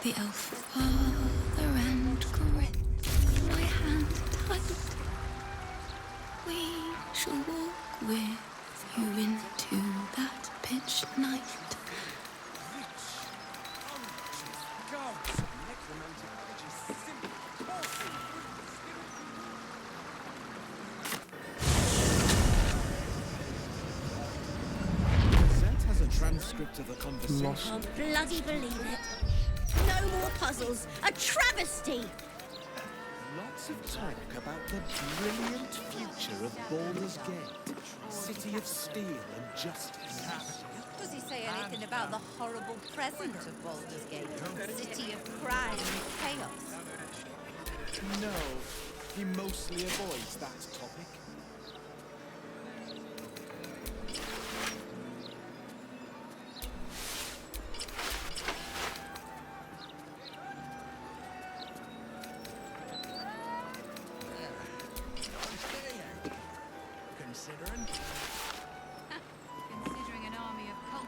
the elf father and grip my hand tight. We shall walk with you into that pitch night. Transcript of a conversation. Can't bloody believe it. No more puzzles. A travesty. Lots of talk about the brilliant future of Baldur's Gate, city of steel and justice. Does he say anything about the horrible present of Baldur's Gate, city of crime and chaos? No, he mostly avoids that topic.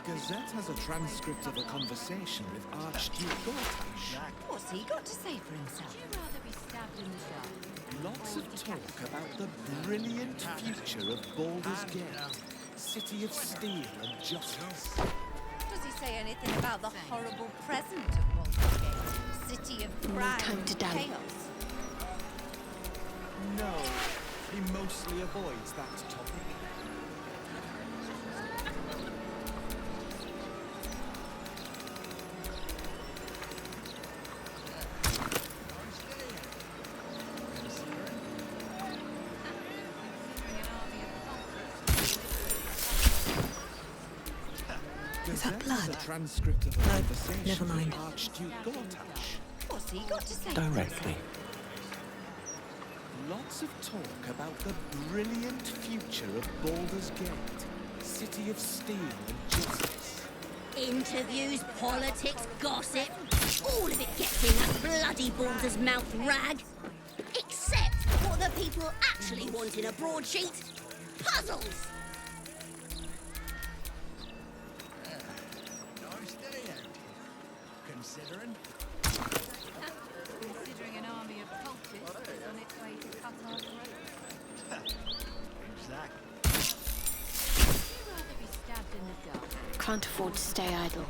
Gazette has a transcript of a conversation with Archduke Gortash. What's he got to say for himself? Would you rather be stabbed in the dark? Lots of talk about the brilliant future of Baldur's Gate, city of steel and justice. Does he say anything about the horrible present of Baldur's Gate, city of crime time to and dally. chaos? No, he mostly avoids that topic. Is that Gazette has blood? a transcript of a No, conversation never mind. with Archduke Gortash. What's he got to say? Directly. Lots of talk about the brilliant future of Baldur's Gate, city of steel and justice. Interviews, politics, gossip. All of it gets in that bloody Baldur's mouth rag. Except what the people actually want in a broadsheet. Puzzles. Considering an army of cultists is on its way to cut our throats. Would you rather be stabbed in the dark? Can't afford to stay idle.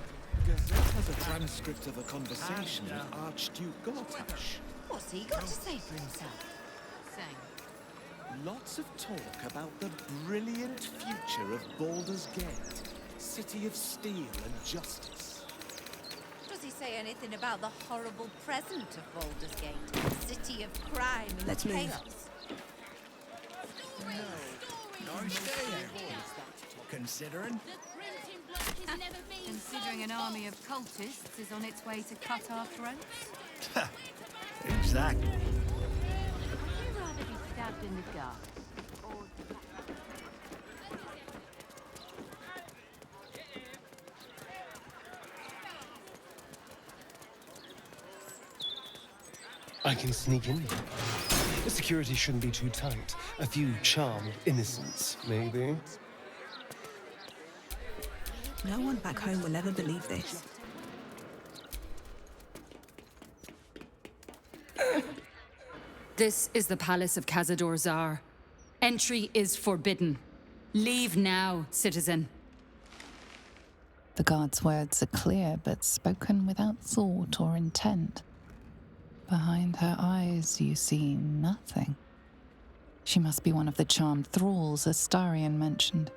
Gazette has a transcript of a conversation with Archduke Gortash. What's he got to say for himself? Same. Lots of talk about the brilliant future of Baldur's Gate, city of steel and justice. Does he say anything about the horrible present of Baldur's Gate, city of crime and Let's move. chaos? Considering Considering an army of cultists is on its way to cut our throats? exactly. Would you rather be stabbed in the dark? Or I can sneak in. The security shouldn't be too tight. A few charmed innocents, maybe. No one back home will ever believe this. This is the palace of Cazador Zar. Entry is forbidden. Leave now, citizen. The guard's words are clear, but spoken without thought or intent. Behind her eyes, you see nothing. She must be one of the charmed thralls Astarion mentioned.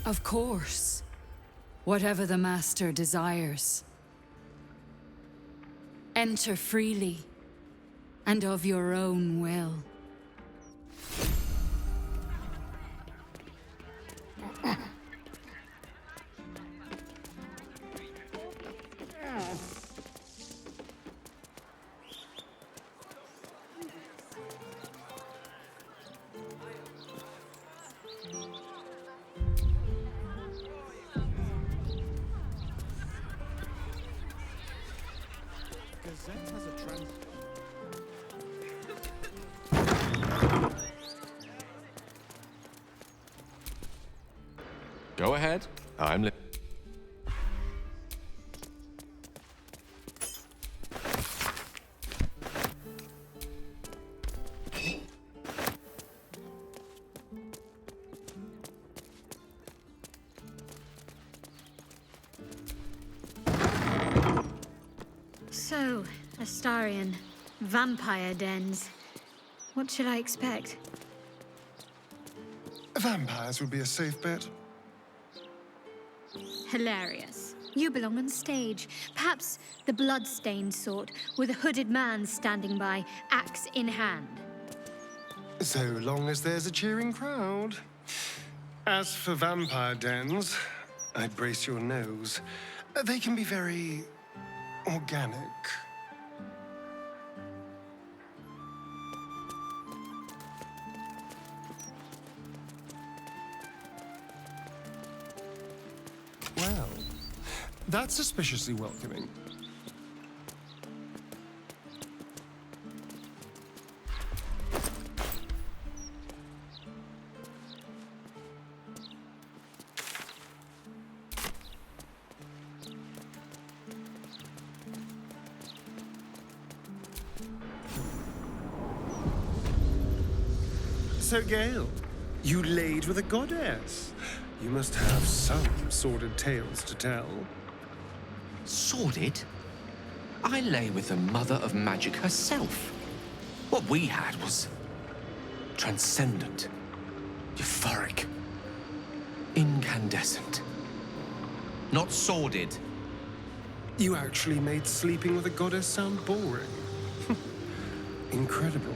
Of course. Whatever the master desires. Enter freely, and of your own will. Gazette Go ahead. I'm li- So, Astarian, vampire dens. What should I expect? Vampires would be a safe bet. Hilarious. You belong on stage. Perhaps the blood-stained sort, with a hooded man standing by, axe in hand. So long as there's a cheering crowd. As for vampire dens, I'd brace your nose. They can be very organic. Well, that's suspiciously welcoming. So, Gale, you laid with a goddess. You must have some sordid tales to tell. Sordid? I lay with the mother of magic herself. What we had was transcendent, euphoric, incandescent. Not sordid. You actually made sleeping with a goddess sound boring. Incredible.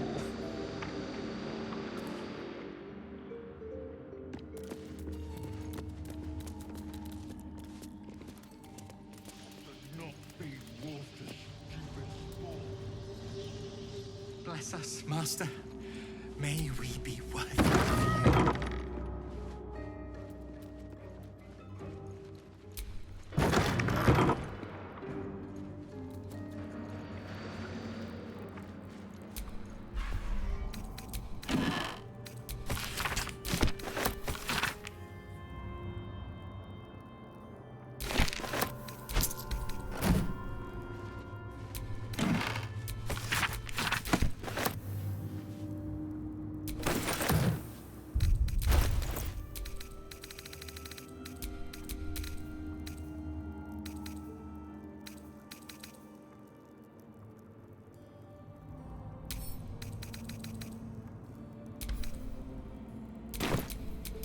Bless us, Master. May we be worthy of you.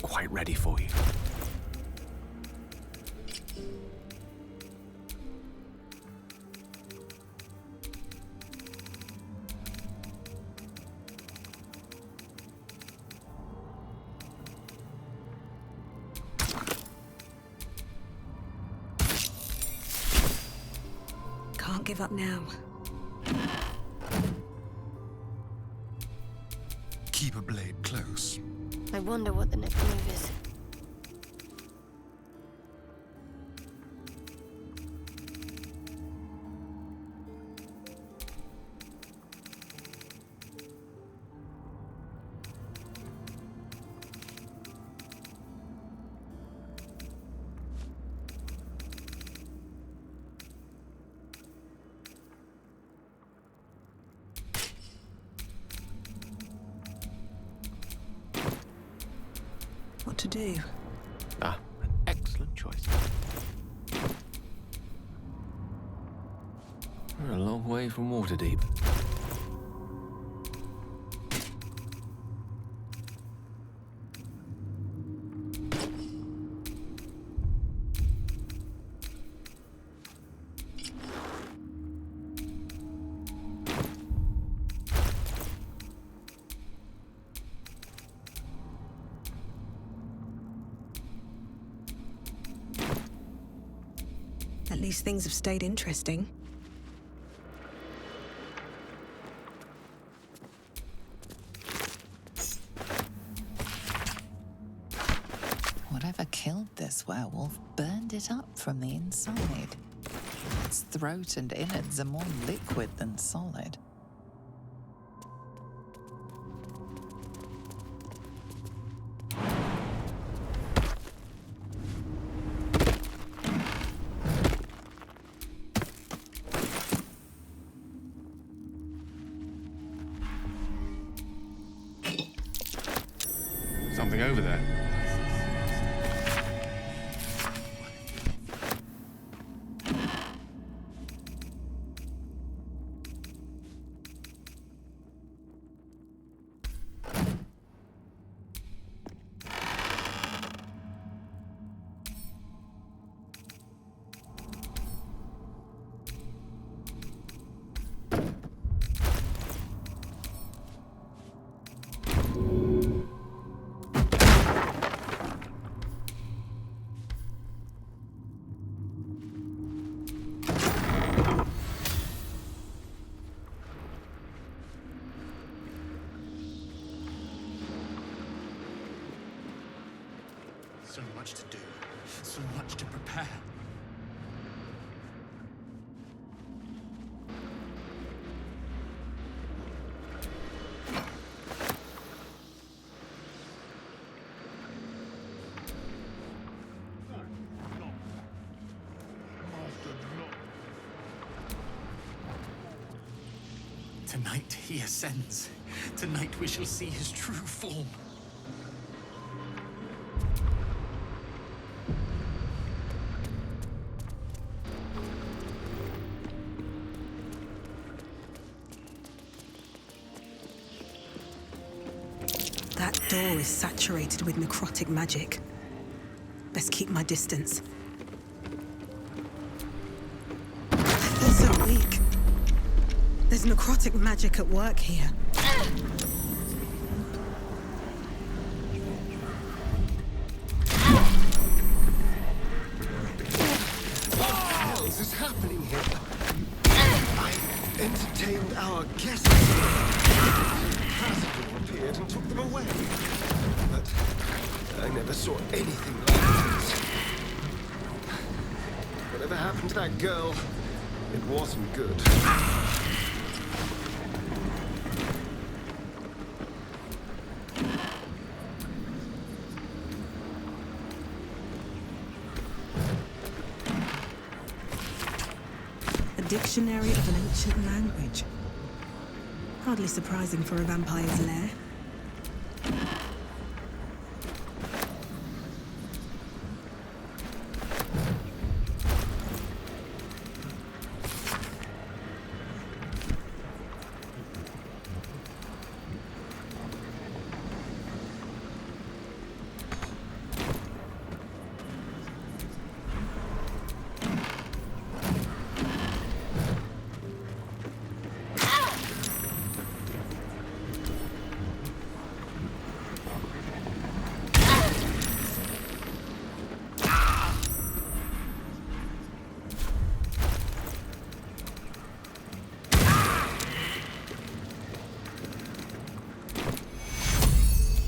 Quite ready for you. Can't give up now. Keep a blade close. I wonder what the next move is. What to do? Ah, an excellent choice. We're a long way from Waterdeep. At least things have stayed interesting. Whatever killed this werewolf burned it up from the inside. Its throat and innards are more liquid than solid. Something over there. So much to do, so much to prepare. Tonight he ascends. Tonight we shall see his true form. That door is saturated with necrotic magic. Best keep my distance. I feel so weak. There's necrotic magic at work here. What the hell is happening here? I entertained our guests. Baldur appeared and took them away. But I never saw anything like this. Whatever happened to that girl, it wasn't good. A dictionary of an ancient language. Hardly surprising for a vampire's lair.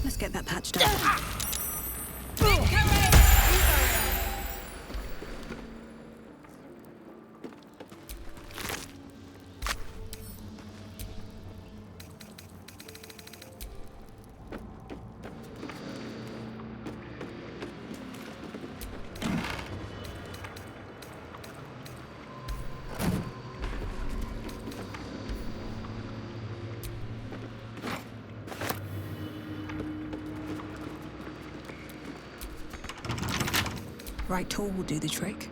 Let's get that patched up. Right tool will do the trick.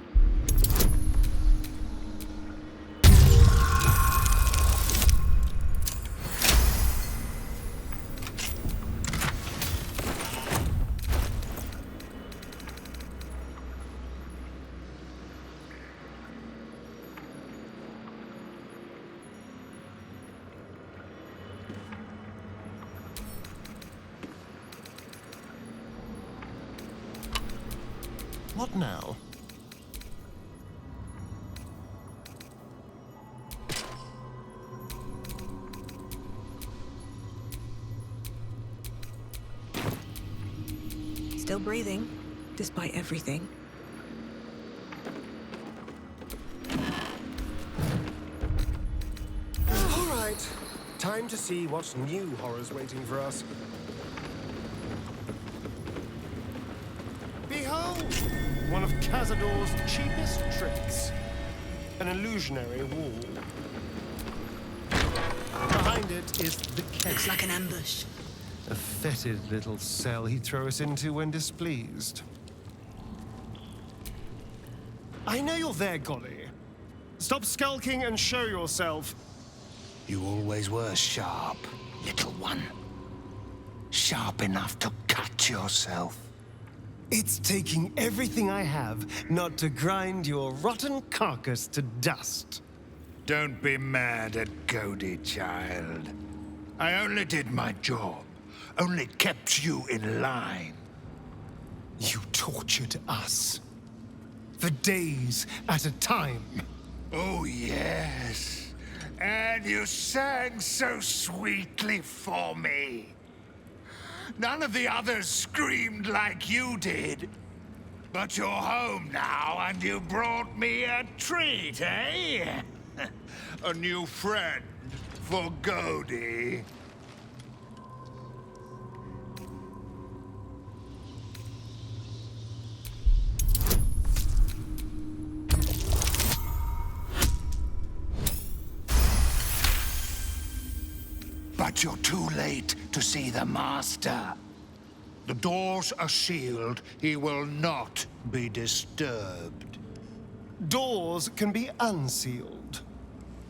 What now? Still breathing, despite everything. All right, time to see what new horror's waiting for us. Behold! One of Cazador's cheapest tricks. An illusionary wall. Behind it is the cave. Looks like an ambush. A fetid little cell he'd throw us into when displeased. I know you're there, Golly. Stop skulking and show yourself. You always were sharp, little one. Sharp enough to cut yourself. It's taking everything I have not to grind your rotten carcass to dust. Don't be mad at Cody, child. I only did my job. Only kept you in line. You tortured us. For days at a time. Oh, yes. And you sang so sweetly for me. None of the others screamed like you did. But you're home now, and you brought me a treat, eh? A new friend for Cody. But you're too late to see the Master. The doors are sealed. He will not be disturbed. Doors can be unsealed.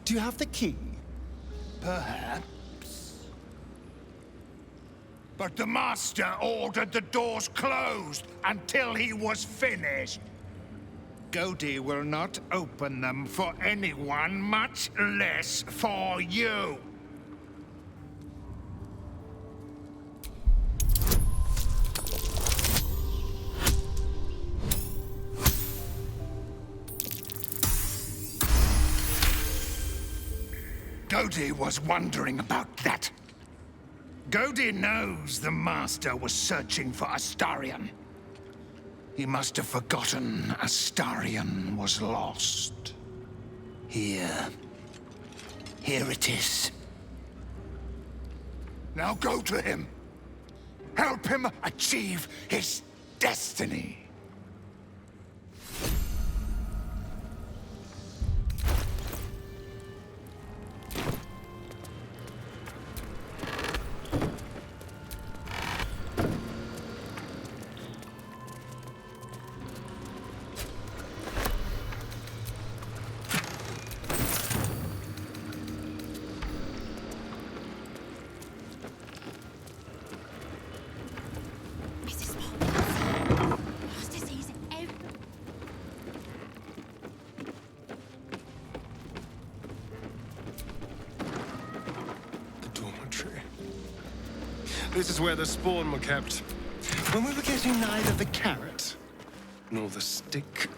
Do you have the key? Perhaps. But the Master ordered the doors closed until he was finished. Cody will not open them for anyone, much less for you. Cody was wondering about that. Cody knows the Master was searching for Astarion. He must have forgotten Astarion was lost. Here. Here it is. Now go to him. Help him achieve his destiny. This is where the spawn were kept. When we were getting neither the carrot nor the stick.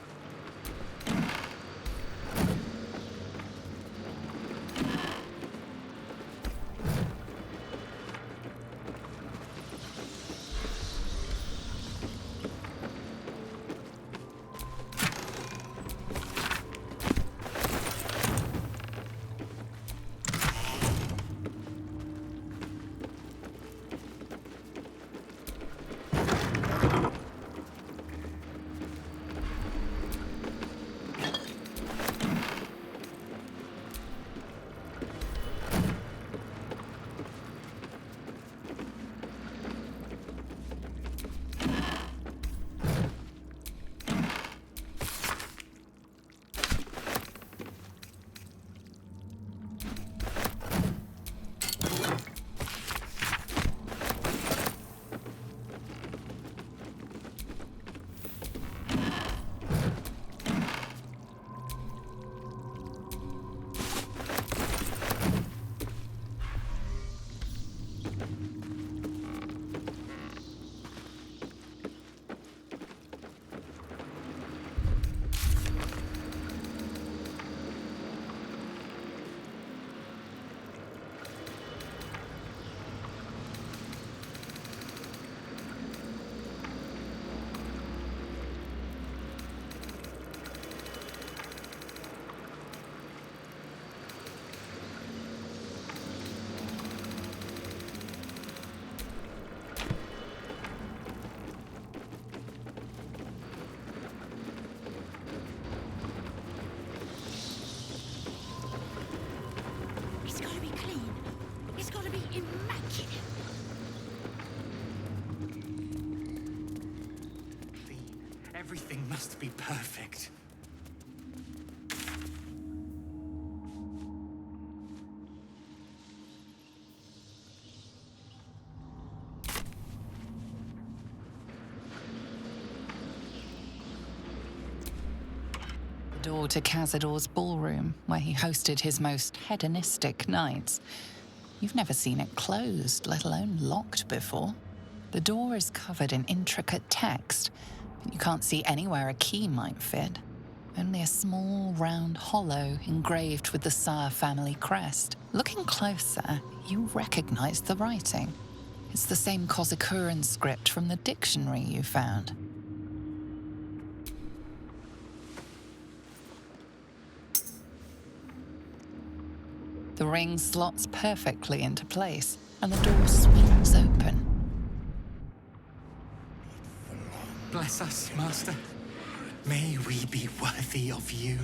must be perfect. The door to Cazador's ballroom, where he hosted his most hedonistic nights. You've never seen it closed, let alone locked before. The door is covered in intricate text, but you can't see anywhere a key might fit. Only a small, round hollow engraved with the Sire family crest. Looking closer, you recognize the writing. It's the same Kozakuran script from the dictionary you found. The ring slots perfectly into place, and the door swings open. Bless us, Master. May we be worthy of you.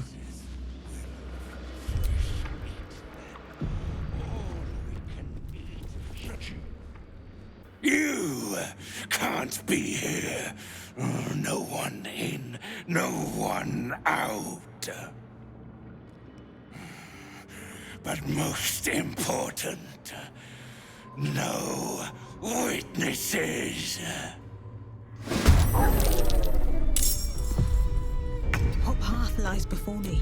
You can't be here. No one in, no one out. But most important, no witnesses. What path lies before me?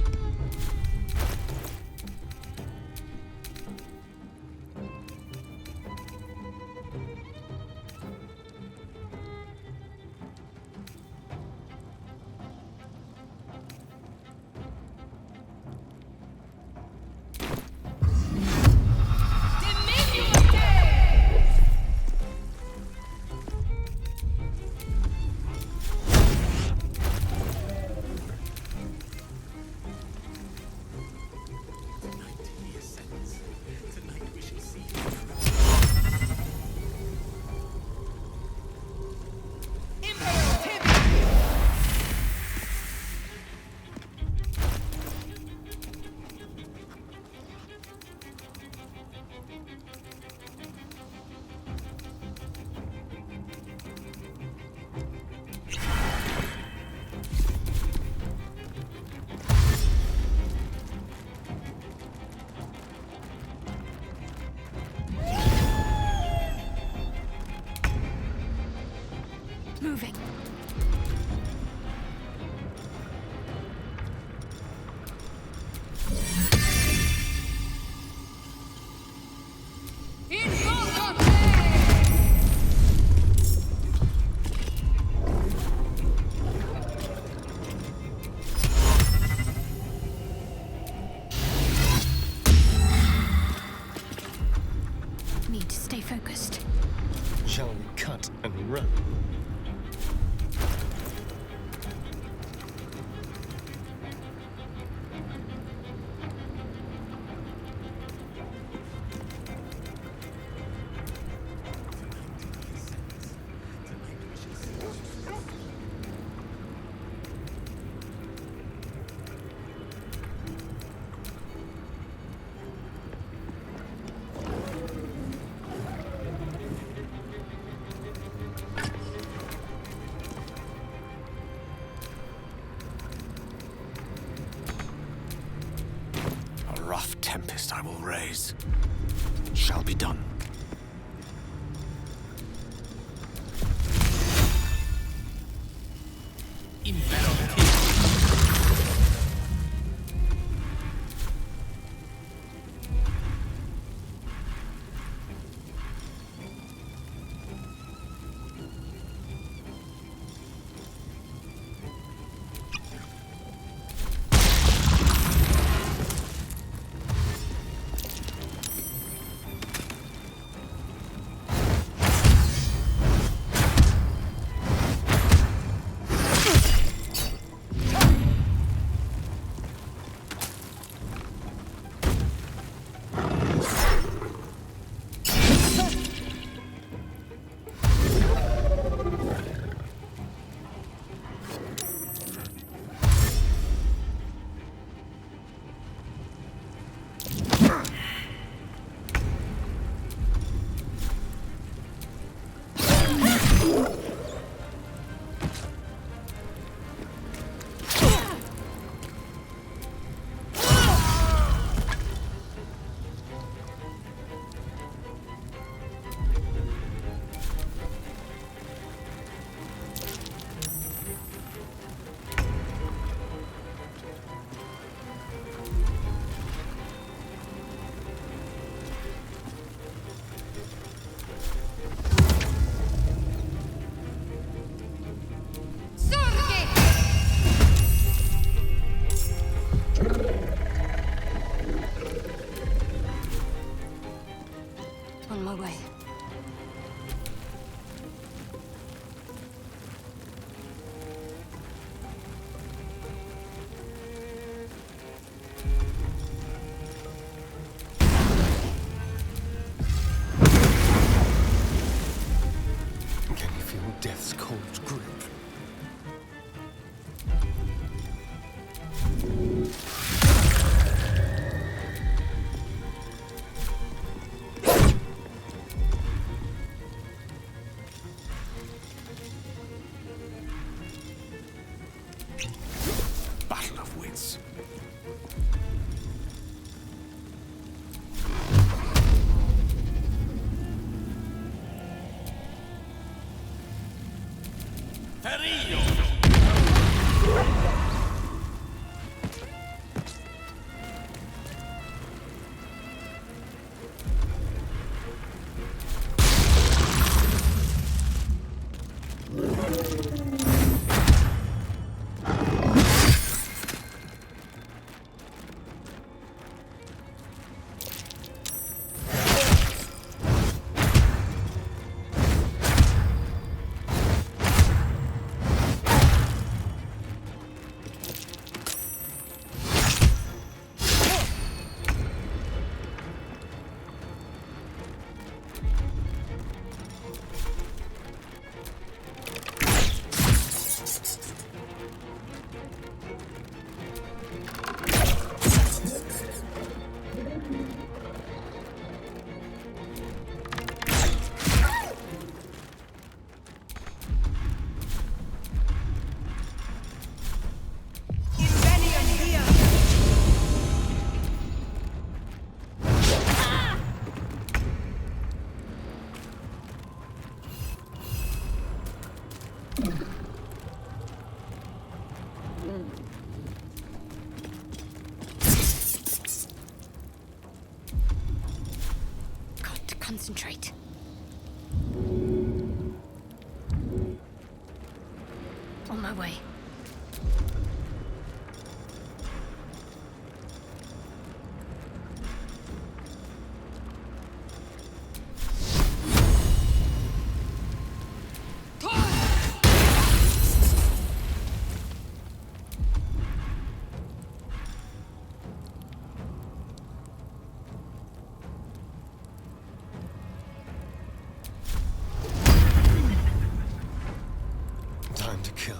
Moving. Need to stay focused. Shall we cut and run? Rough tempest I will raise. Shall be done. Got to concentrate. On my way. Time to kill.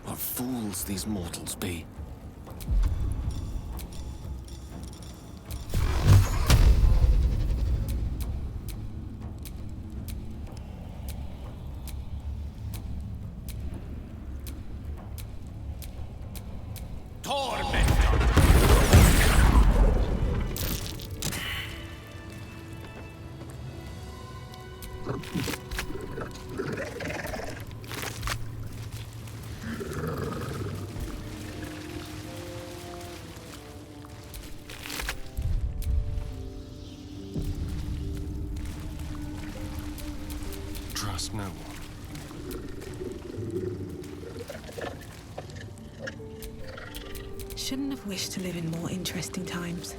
What fools these mortals be. Trust no one. Shouldn't have wished to live in more interesting times.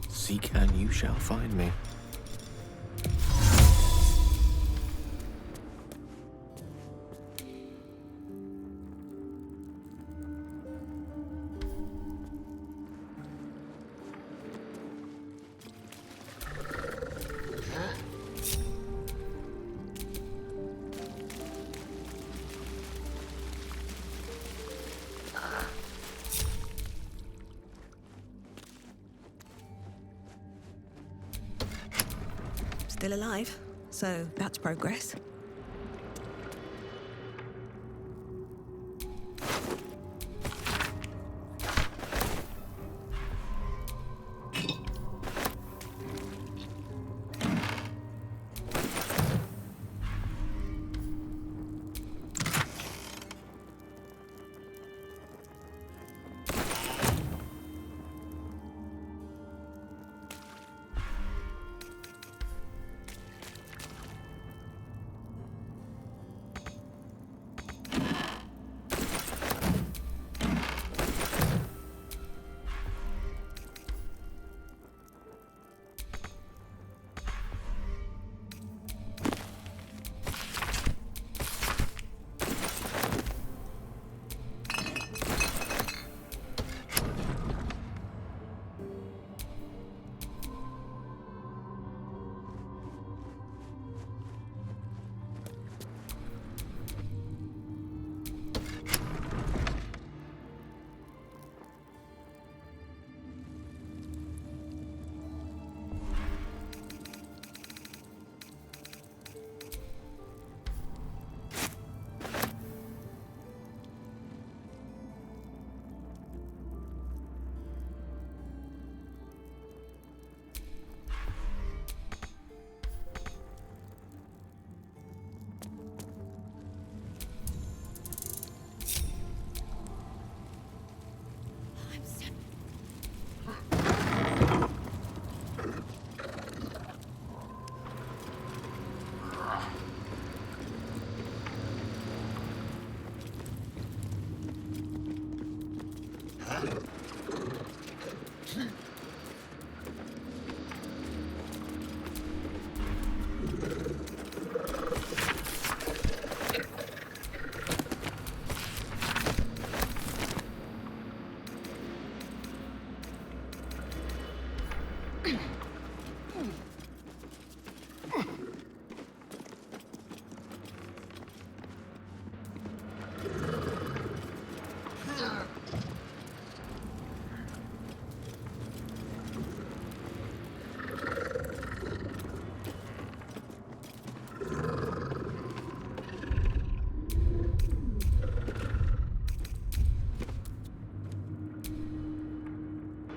Seek and you shall find me. Still alive, so that's progress.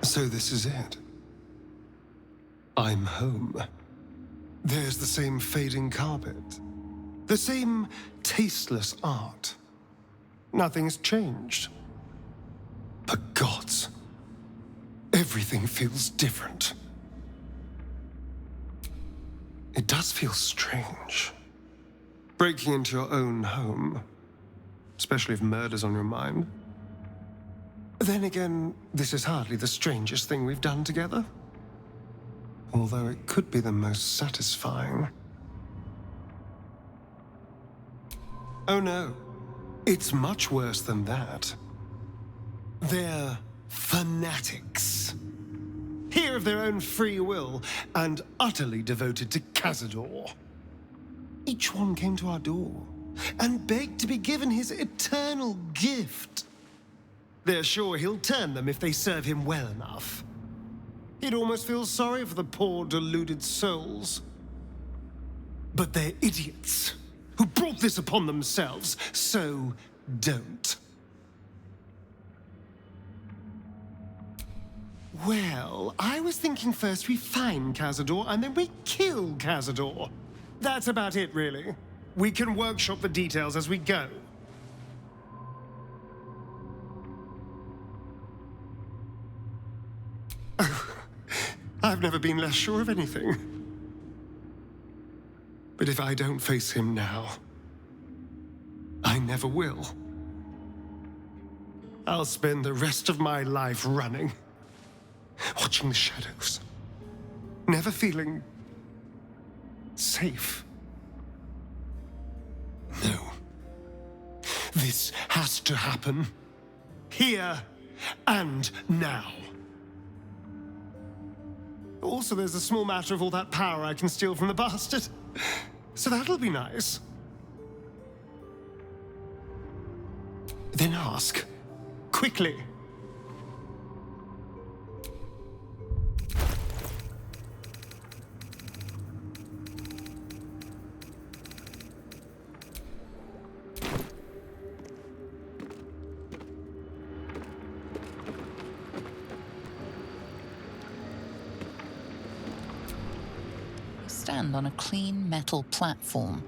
So this is it. I'm home. There's the same fading carpet. The same tasteless art. Nothing's changed. But gods, everything feels different. It does feel strange. Breaking into your own home, especially if murder's on your mind. Then again, this is hardly the strangest thing we've done together. Although it could be the most satisfying. Oh no, it's much worse than that. They're fanatics. Here of their own free will and utterly devoted to Cazador. Each one came to our door and begged to be given his eternal gift. They're sure he'll turn them if they serve him well enough. He'd almost feel sorry for the poor, deluded souls. But they're idiots who brought this upon themselves, so don't. Well, I was thinking first we find Cazador and then we kill Cazador. That's about it, really. We can workshop the details as we go. I've never been less sure of anything. But if I don't face him now, I never will. I'll spend the rest of my life running, watching the shadows, never feeling safe. No. This has to happen. Here and now. Also, there's a small matter of all that power I can steal from the bastard. So that'll be nice. Then ask. Quickly. Stand on a clean metal platform,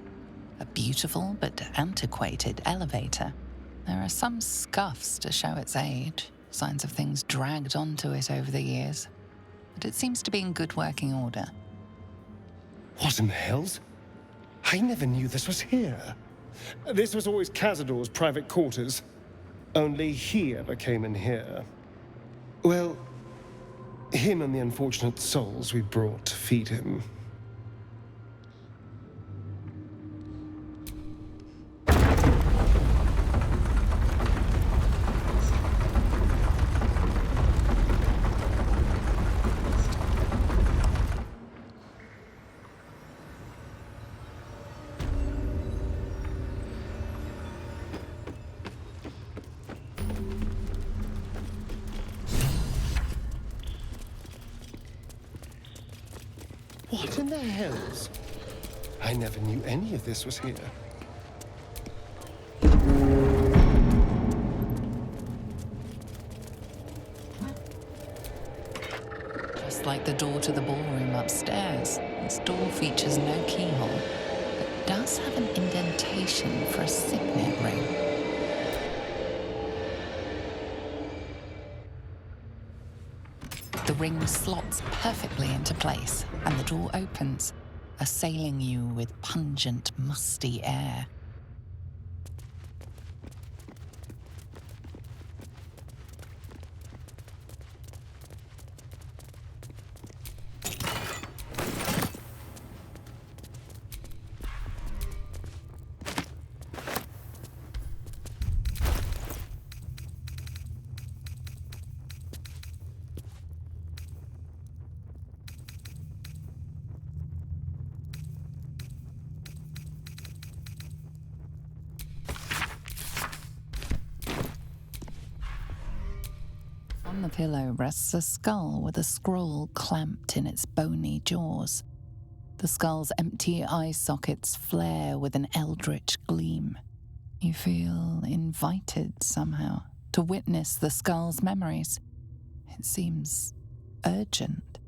a beautiful but antiquated elevator. There are some scuffs to show its age, signs of things dragged onto it over the years, but it seems to be in good working order. What in the hells? I never knew this was here. This was always Cazador's private quarters. Only he ever came in here. Well, him and the unfortunate souls we brought to feed him. What in the hells? I never knew any of this was here. Just like the door to the ballroom upstairs, this door features no keyhole, but does have an indentation for a signet ring. The ring slots perfectly into place, and the door opens, assailing you with pungent, musty air. On the pillow rests a skull with a scroll clamped in its bony jaws. The skull's empty eye sockets flare with an eldritch gleam. You feel invited somehow to witness the skull's memories. It seems urgent.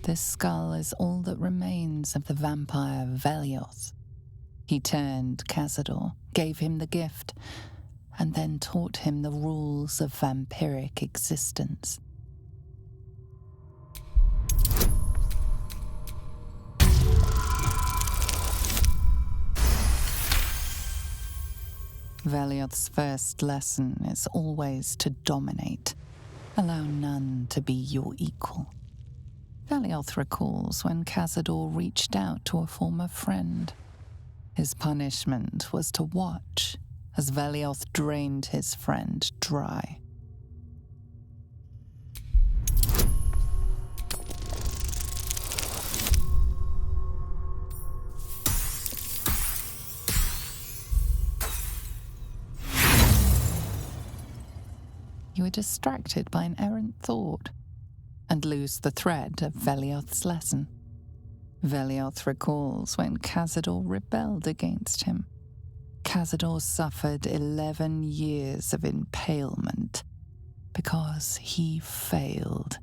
This skull is all that remains of the vampire Velios. He turned Cazador, gave him the gift, and then taught him the rules of vampiric existence. Velioth's first lesson is always to dominate. Allow none to be your equal. Velioth recalls when Cazador reached out to a former friend. His punishment was to watch as Velioth drained his friend dry. You are distracted by an errant thought and lose the thread of Velioth's lesson. Velioth recalls when Cazador rebelled against him. Cazador suffered 11 years of impalement because he failed.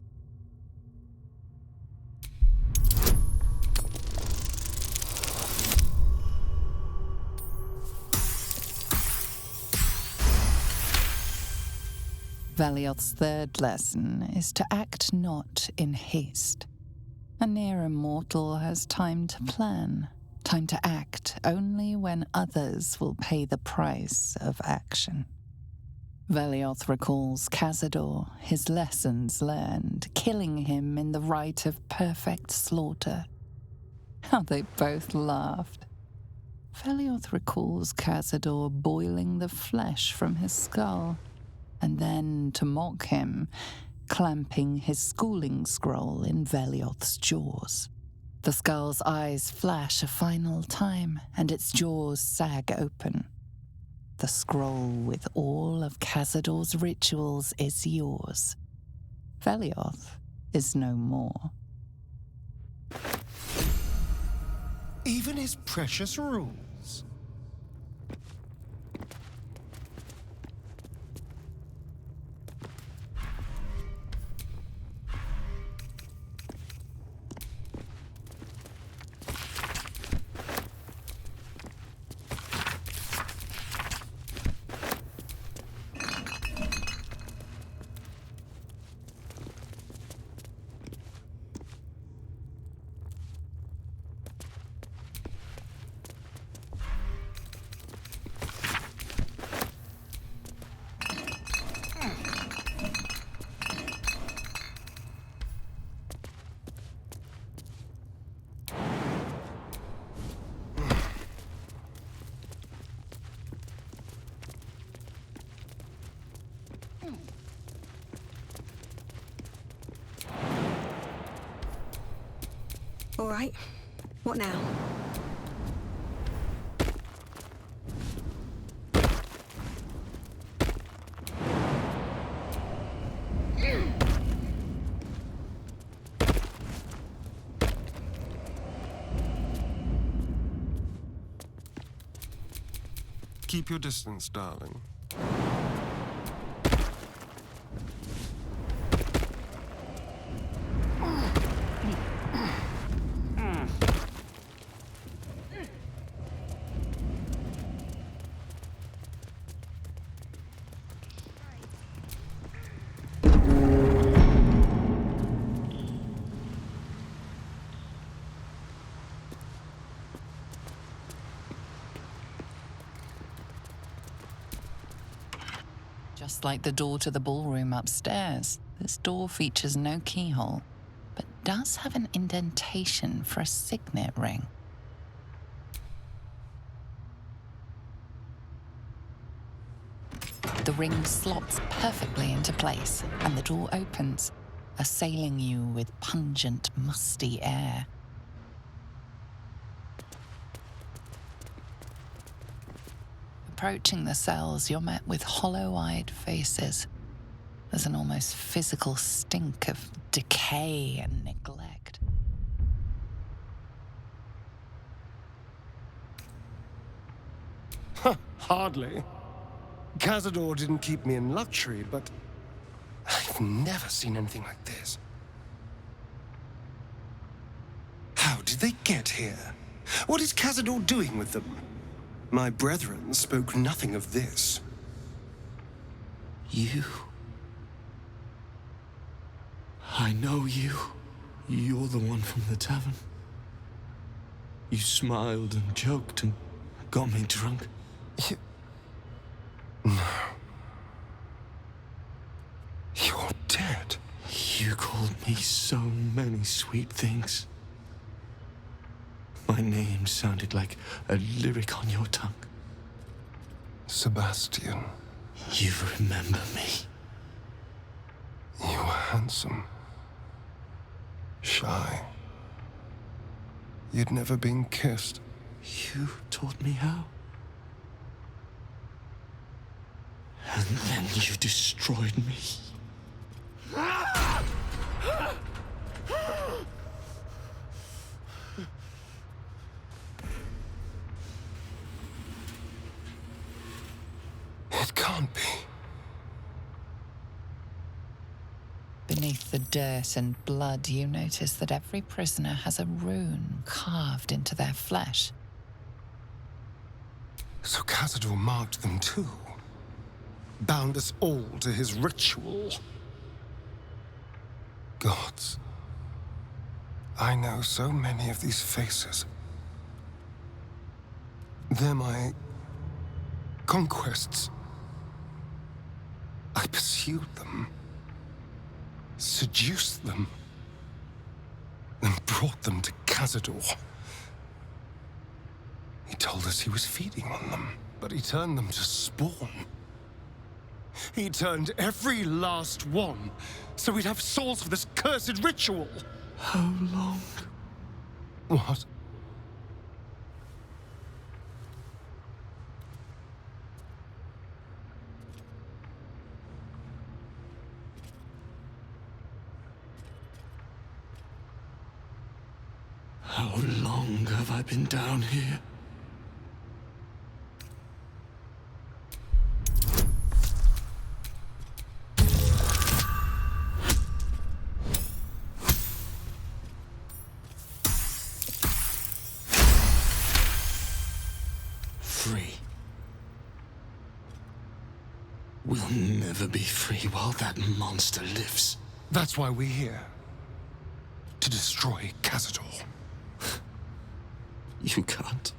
Velioth's third lesson is to act not in haste. A near immortal has time to plan, time to act only when others will pay the price of action. Velioth recalls Cazador, his lessons learned, killing him in the rite of perfect slaughter. How they both laughed. Velioth recalls Cazador boiling the flesh from his skull, and then, to mock him, clamping his schooling scroll in Velioth's jaws. The skull's eyes flash a final time, and its jaws sag open. The scroll with all of Cazador's rituals is yours. Velioth is no more. Even his precious rules. All right. What now? Keep your distance, darling. Just like the door to the ballroom upstairs, this door features no keyhole, but does have an indentation for a signet ring. The ring slots perfectly into place, and the door opens, assailing you with pungent, musty air. Approaching the cells, you're met with hollow-eyed faces. There's an almost physical stink of decay and neglect. Hardly. Cazador didn't keep me in luxury, but I've never seen anything like this. How did they get here? What is Cazador doing with them? My brethren spoke nothing of this. You. I know you. You're the one from the tavern. You smiled and joked and got me drunk. so many sweet things. My name sounded like a lyric on your tongue. Sebastian. You remember me. You were handsome. Shy. You'd never been kissed. You taught me how. And then you destroyed me. It can't be. Beneath the dirt and blood, you notice that every prisoner has a rune carved into their flesh. So Cazador marked them too. Bound us all to his ritual. Gods. I know so many of these faces. They're my conquests. I pursued them, seduced them, and brought them to Cazador. He told us he was feeding on them, but he turned them to spawn. He turned every last one, so we'd have souls for this cursed ritual. How long? What? How long have I been down here? Free. We'll never be free while that monster lives. That's why we're here. To destroy Cazador. You can't.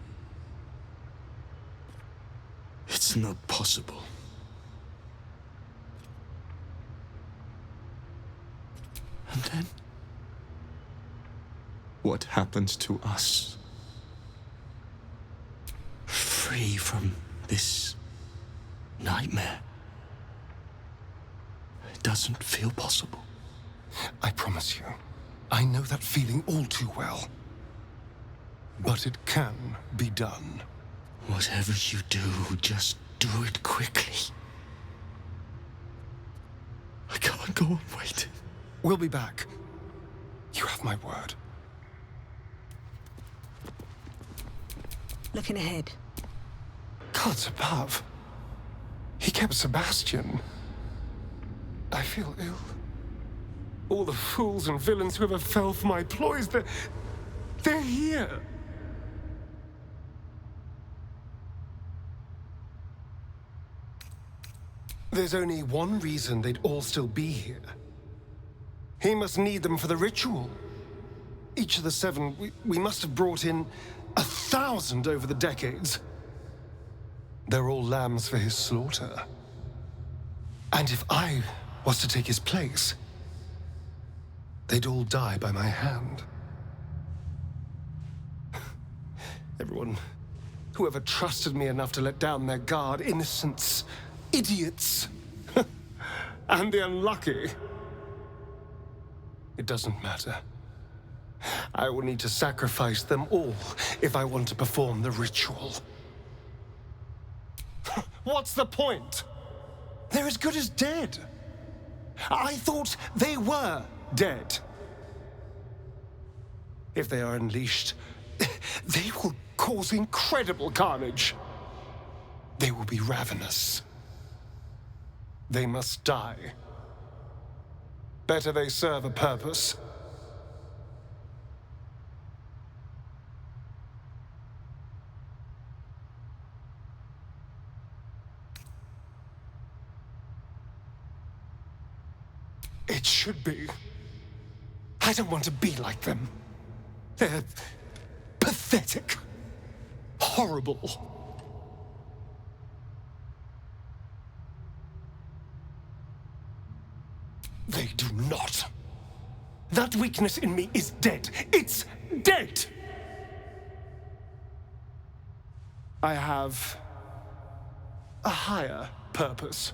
It's not possible. And then? What happens to us? Free from this nightmare. It doesn't feel possible. I promise you, I know that feeling all too well. But it can be done. Whatever you do, just do it quickly. I can't go on waiting. We'll be back. You have my word. Looking ahead. Gods above. He kept Sebastian. I feel ill. All the fools and villains who ever fell for my ploys, they're here. There's only one reason they'd all still be here. He must need them for the ritual. Each of the 7, we must have brought in 1,000 over the decades. They're all lambs for his slaughter. And if I was to take his place, they'd all die by my hand. Everyone, whoever trusted me enough to let down their guard, innocents, idiots, and the unlucky. It doesn't matter. I will need to sacrifice them all if I want to perform the ritual. What's the point? They're as good as dead. I thought they were dead. If they are unleashed, they will cause incredible carnage. They will be ravenous. They must die. Better they serve a purpose. It should be. I don't want to be like them. They're pathetic. Horrible. They do not. That That weakness in me is dead. It's dead! I have a higher purpose.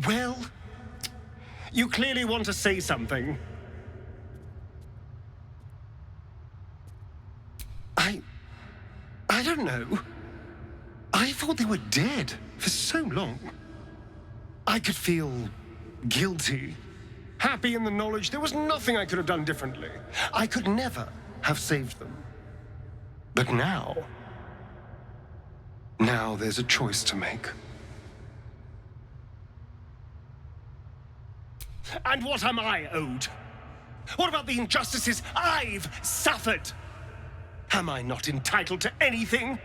Well, you clearly want to say something. I don't know. I thought they were dead for so long. I could feel guilty, happy in the knowledge there was nothing I could have done differently. I could never have saved them. But now there's a choice to make. And what am I owed? What about the injustices I've suffered? Am I not entitled to anything?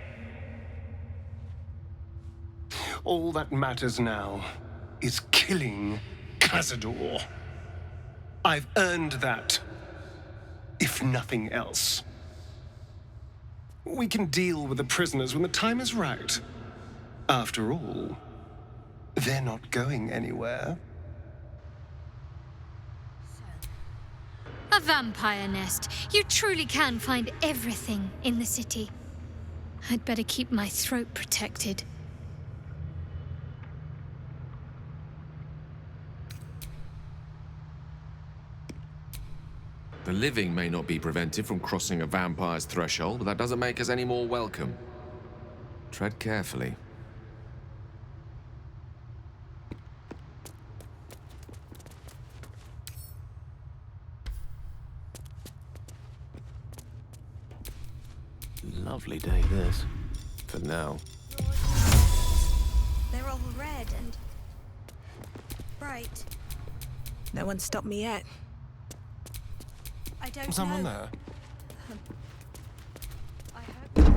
All that matters now is killing Cazador. I've earned that, if nothing else. We can deal with the prisoners when the time is right. After all, they're not going anywhere. A vampire nest. You truly can find everything in the city. I'd better keep my throat protected. The living may not be prevented from crossing a vampire's threshold, but that doesn't make us any more welcome. Tread carefully. Lovely day, this. For now. They're all red and bright. No one stopped me yet. I don't Someone know. there? I hope.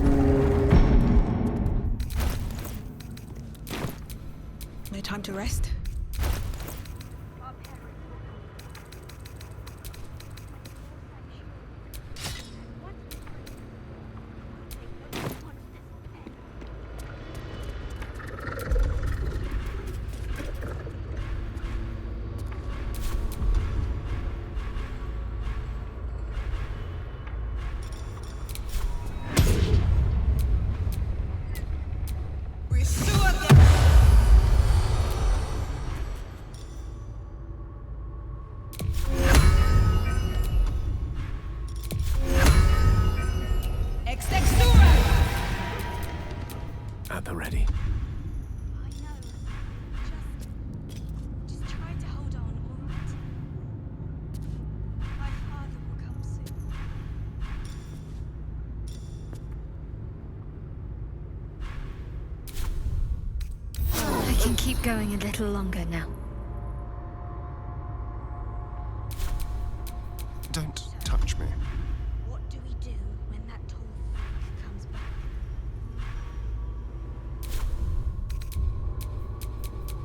No time to rest? At the ready. I know. Just try to hold on, all right? My father will come soon. I can keep going a little longer now. Don't touch me. What do we do when that tall freak comes back?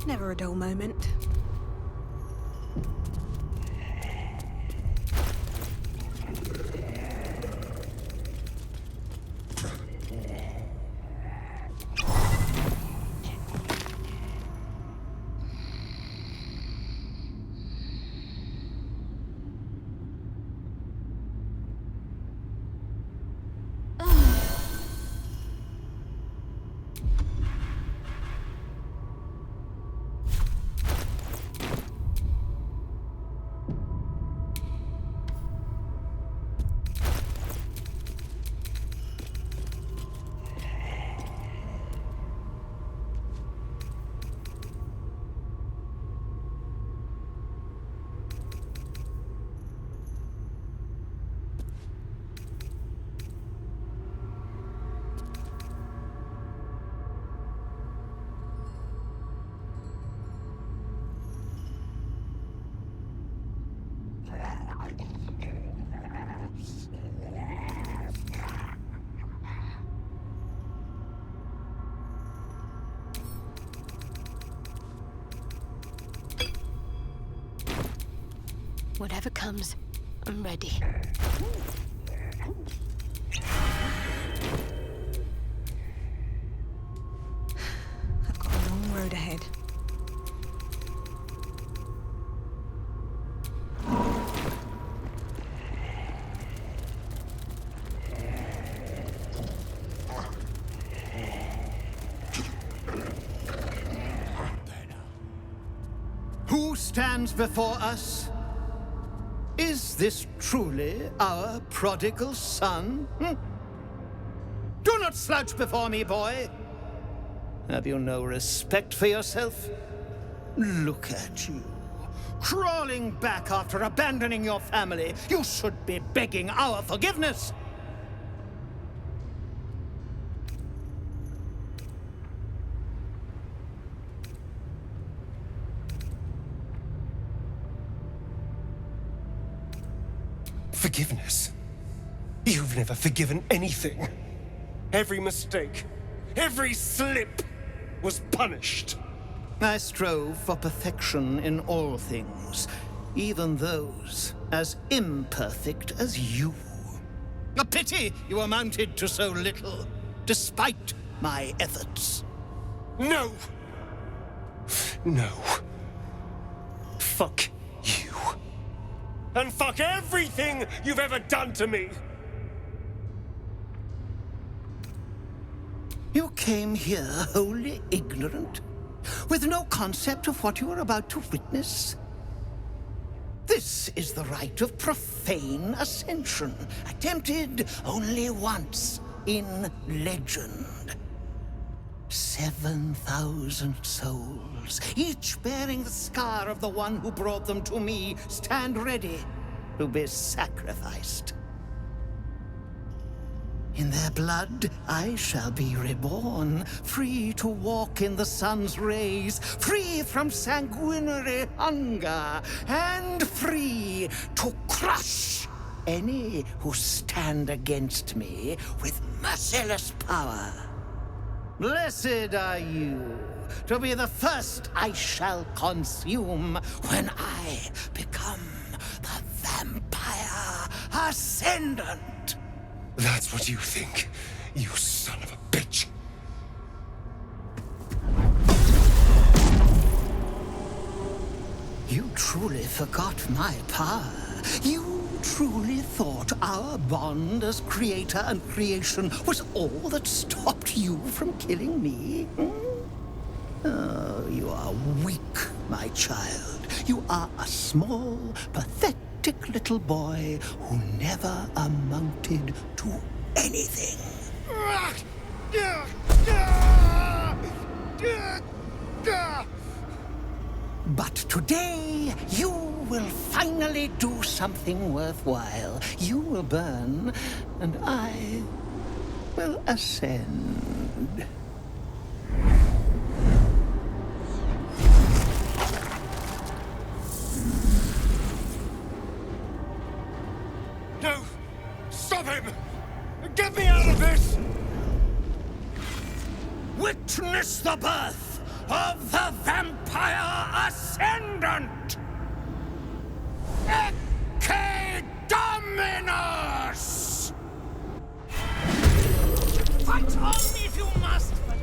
Never a dull moment. Whatever comes, I'm ready. I've got a long road ahead. stands before us? Is this truly our prodigal son? Do not slouch before me, boy. Have you no respect for yourself? Look at you, crawling back after abandoning your family. You should be begging our forgiveness. Forgiveness? You've never forgiven anything. Every mistake, every slip was punished. I strove for perfection in all things, even those as imperfect as you. A pity you amounted to so little, despite my efforts. No! No. Fuck you. And fuck everything you've ever done to me! You came here wholly ignorant, with no concept of what you were about to witness. This is the rite of profane ascension, attempted only once in legend. 7,000 souls, each bearing the scar of the one who brought them to me, stand ready to be sacrificed. In their blood, I shall be reborn, free to walk in the sun's rays, free from sanguinary hunger, and free to crush any who stand against me with merciless power. Blessed are you to be the first I shall consume when I become the vampire ascendant. That's what you think, you son of a bitch. You truly forgot my power. You truly thought our bond as creator and creation was all that stopped you from killing me? Oh, you are weak, my child. You are a small, pathetic little boy who never amounted to anything. But today, you will finally do something worthwhile. You will burn, and I will ascend. No! Stop him! Get me out of this! Witness the birth of the Vampire Ascendant! Ecce Dominus! Fight on if you must, but I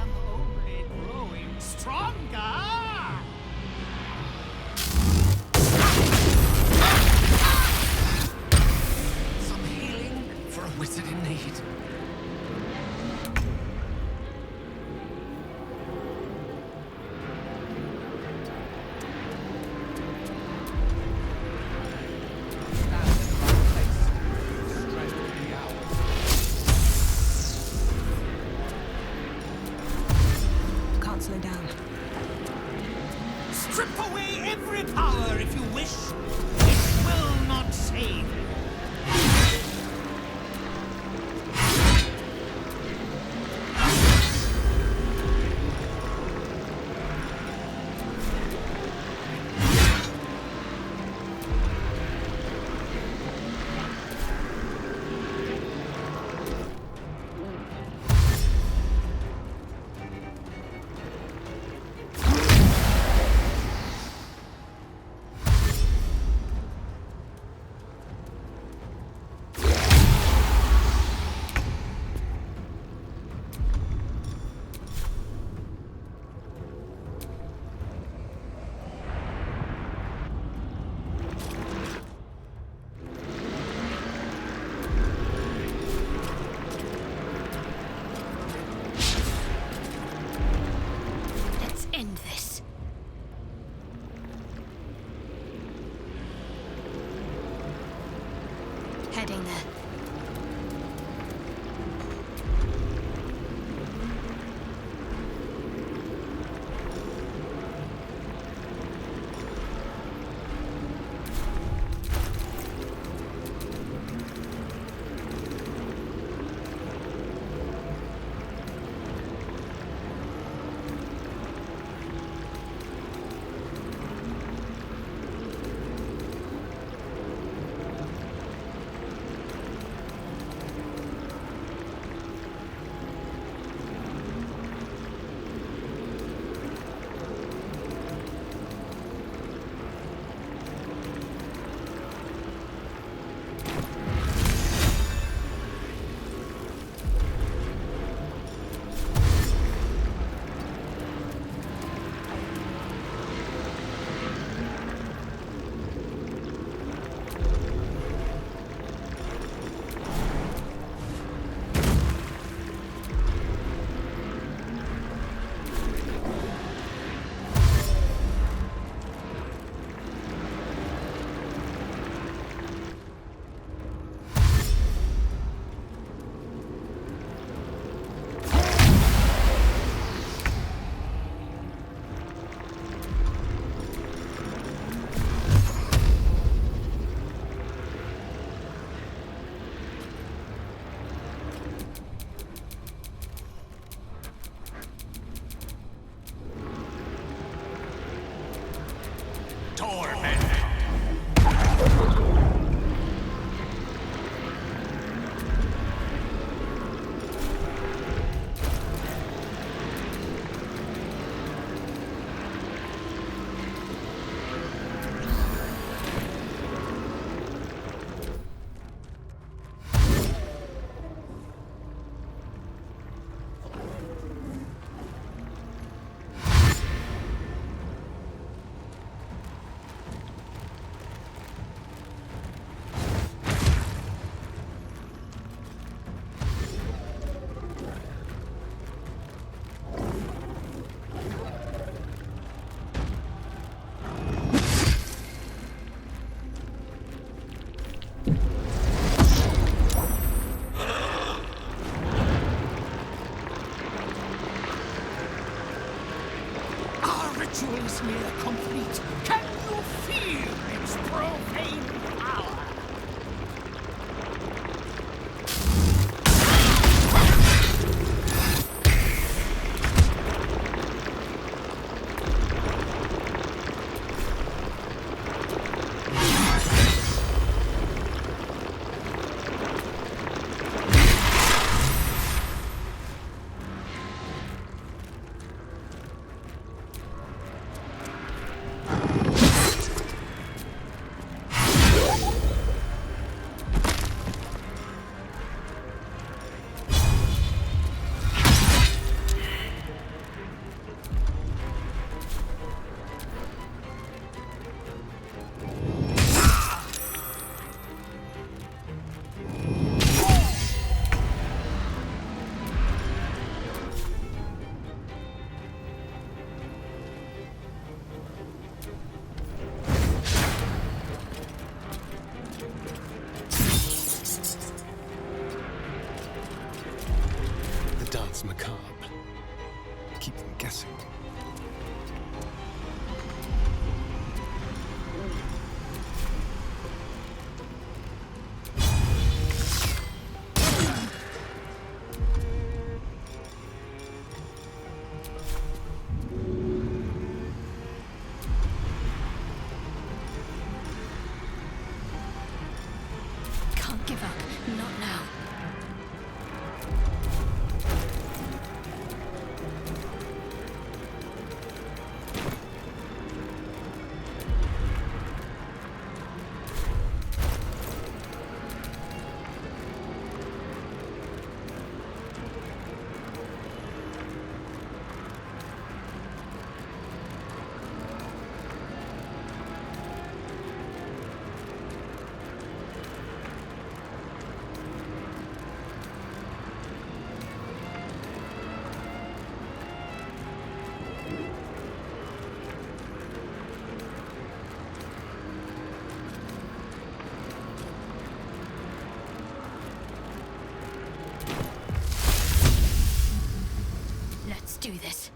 am only growing stronger! Some healing for a wizard in need. Heading there. ritual is near complete. Can you feel its profane power? Dance macabre. Keep them guessing. Can't give up. Not now. do this.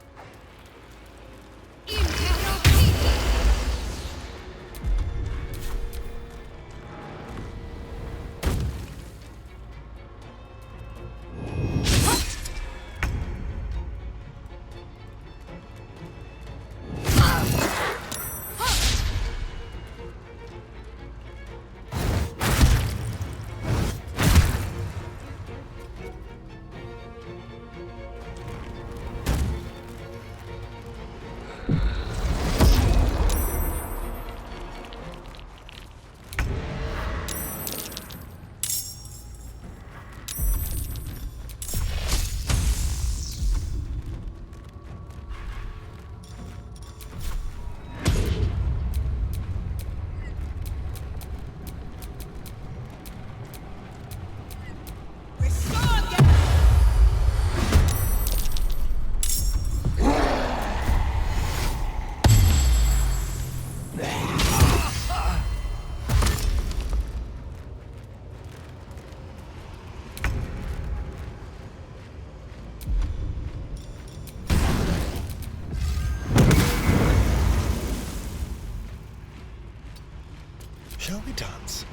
Shall we dance?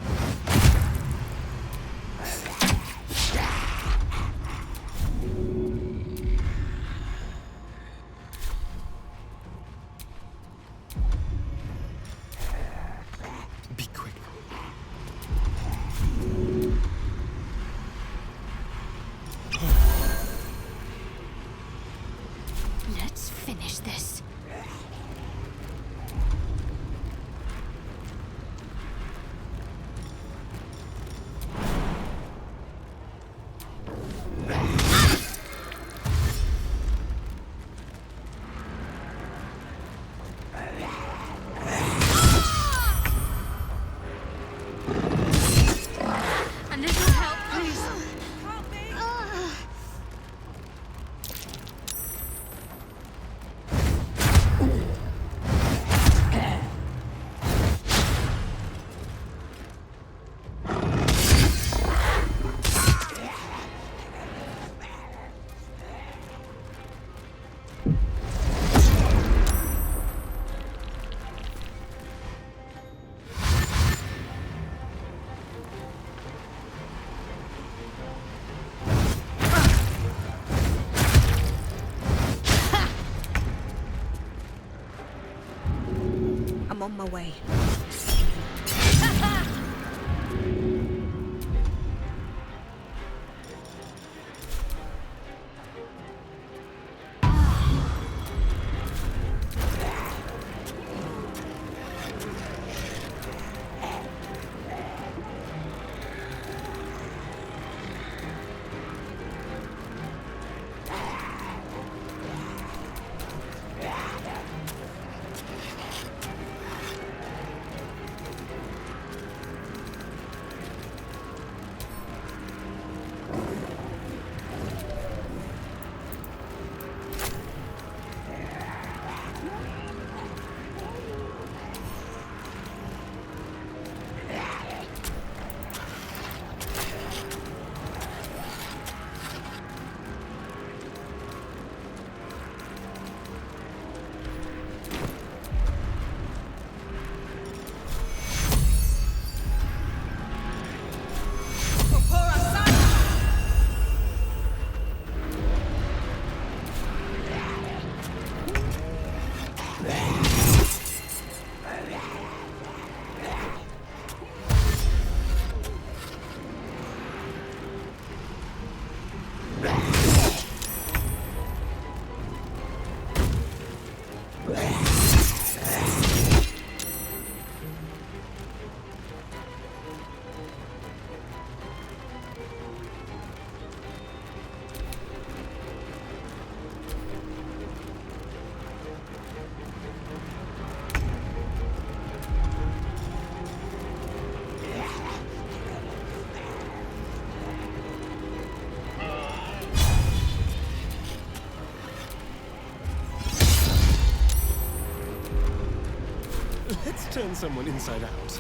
Be quick. Let's finish this. A little help, please. I'm on my way. Let's turn someone inside out.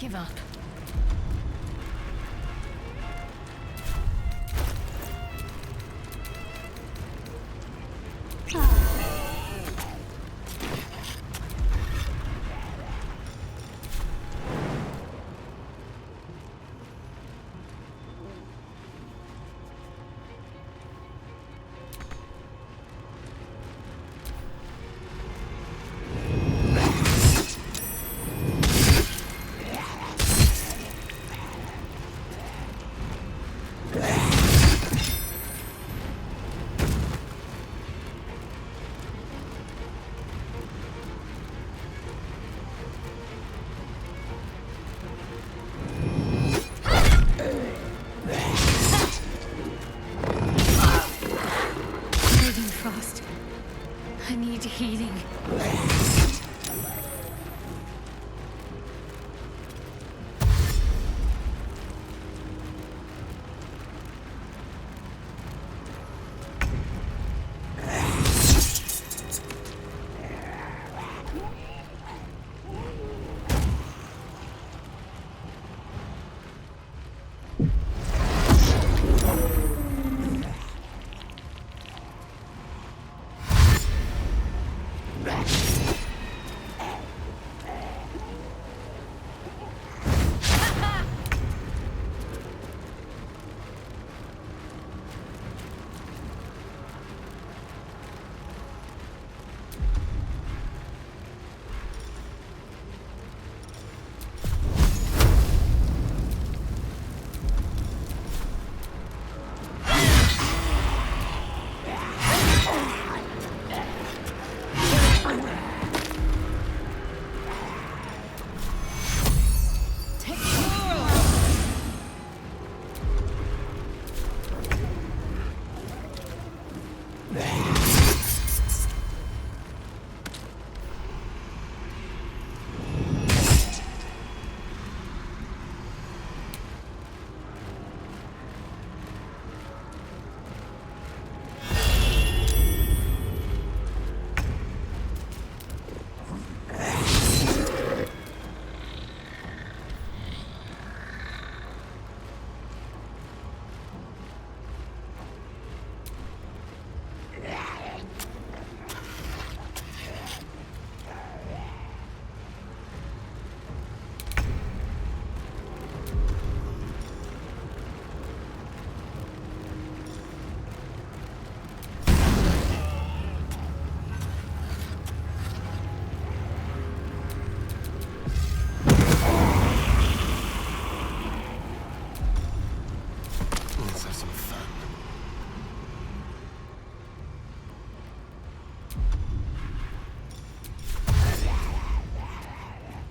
give up. Healing.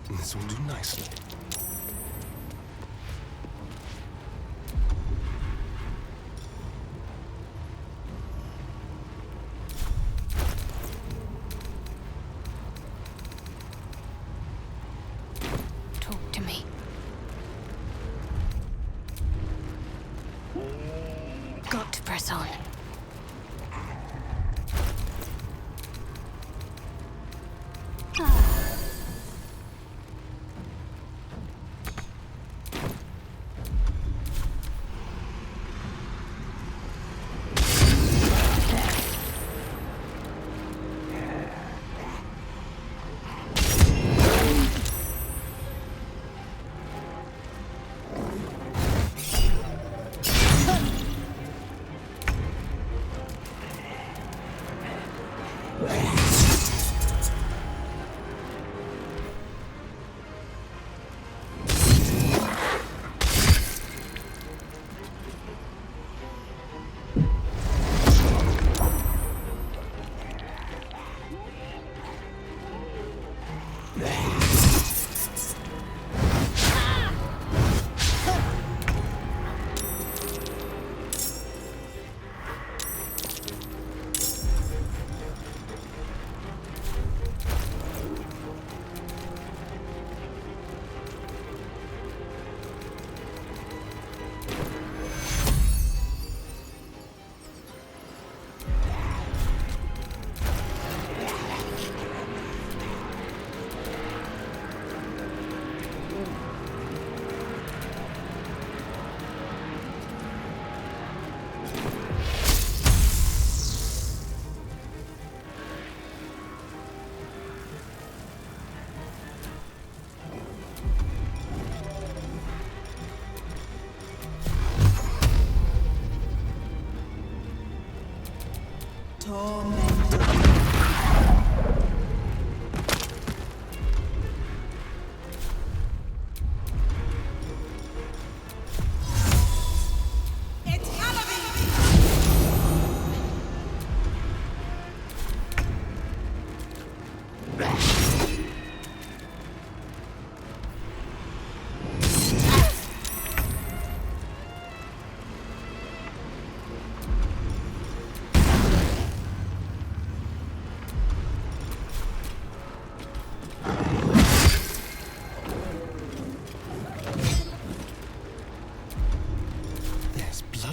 This will do nicely. Talk to me. Got to press on.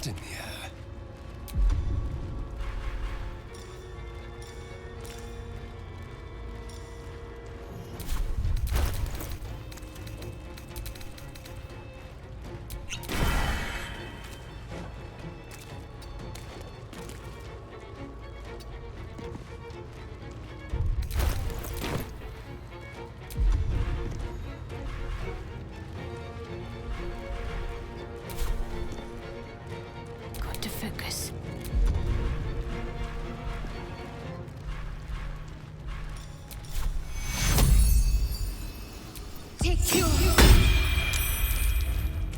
blood in the air. Got to focus.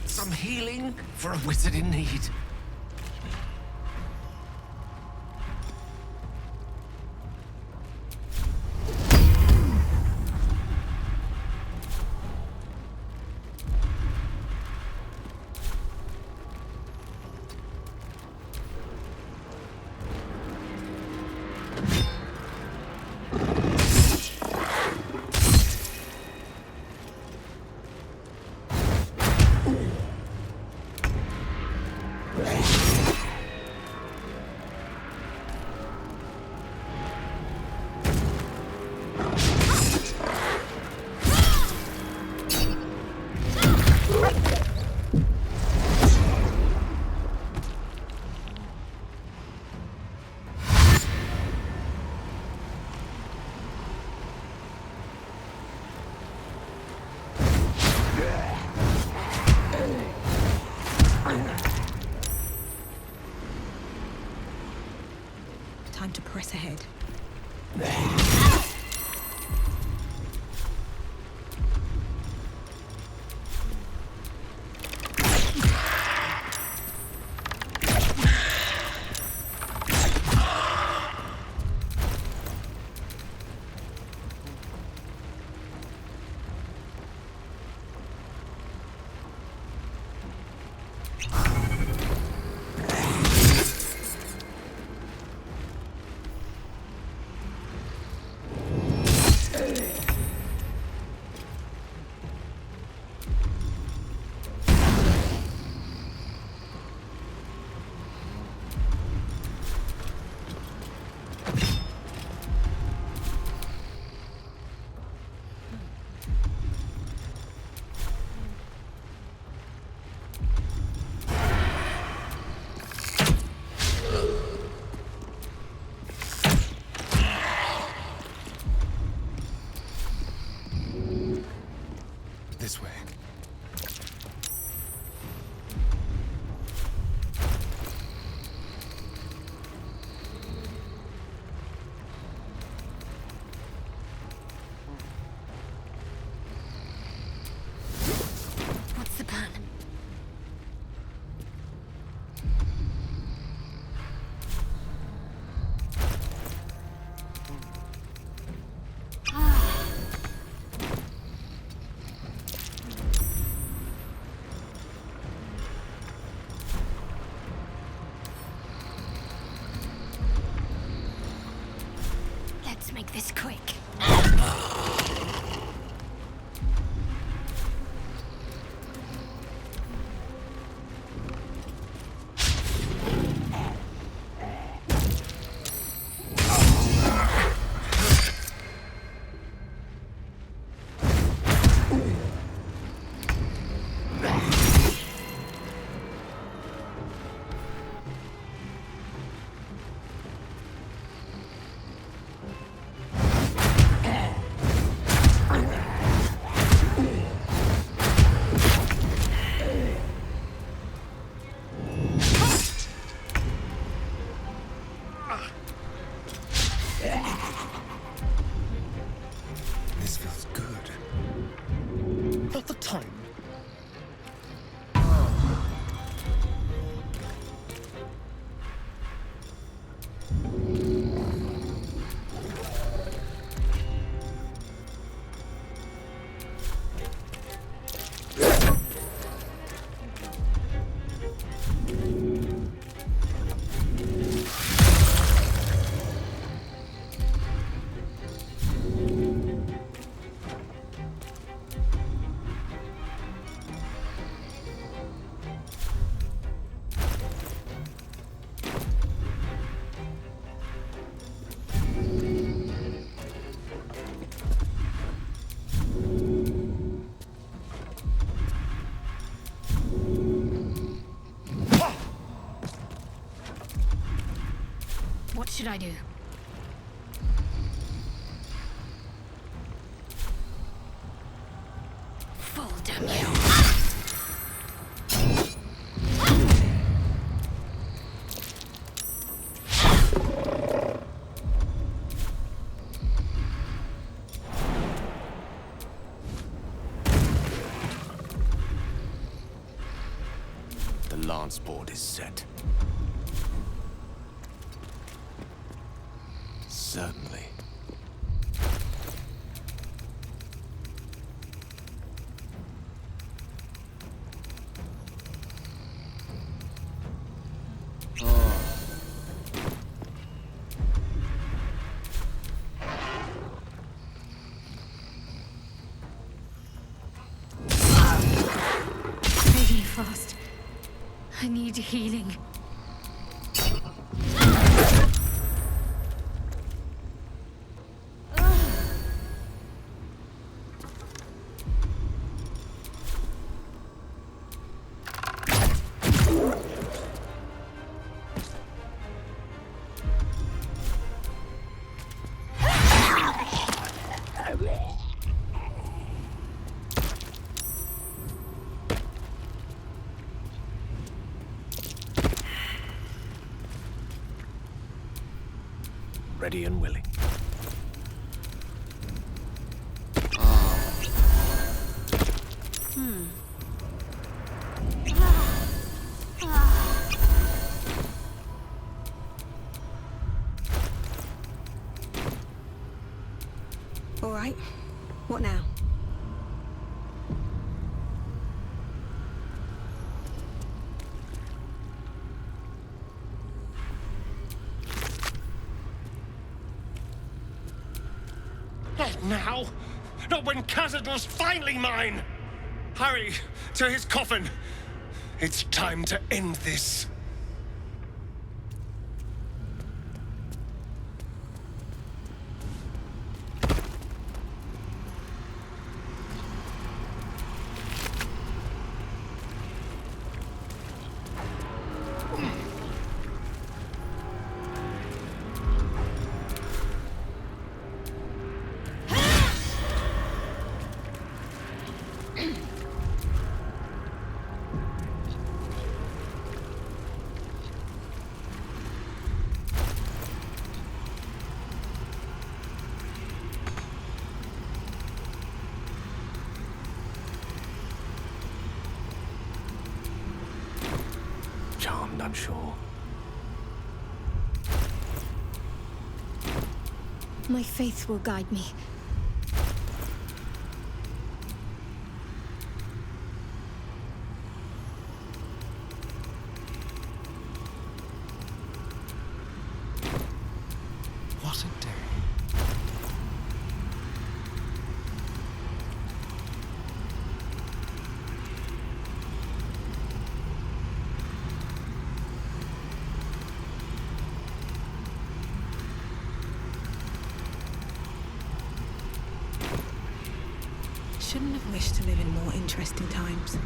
Some healing for a wizard in need. Time to press ahead. This way. What's the plan? Let's make this quick. should I do? Fall, damn you. The lance board is set. Certainly. Breathing fast. I need healing. Ready and willing. All right. What now? Not now! Not when Khazad-dûr's finally mine! Hurry to his coffin! It's time to end this. Charmed, I'm sure. My faith will guide me. What a day. Shouldn't have wished to live in more interesting times.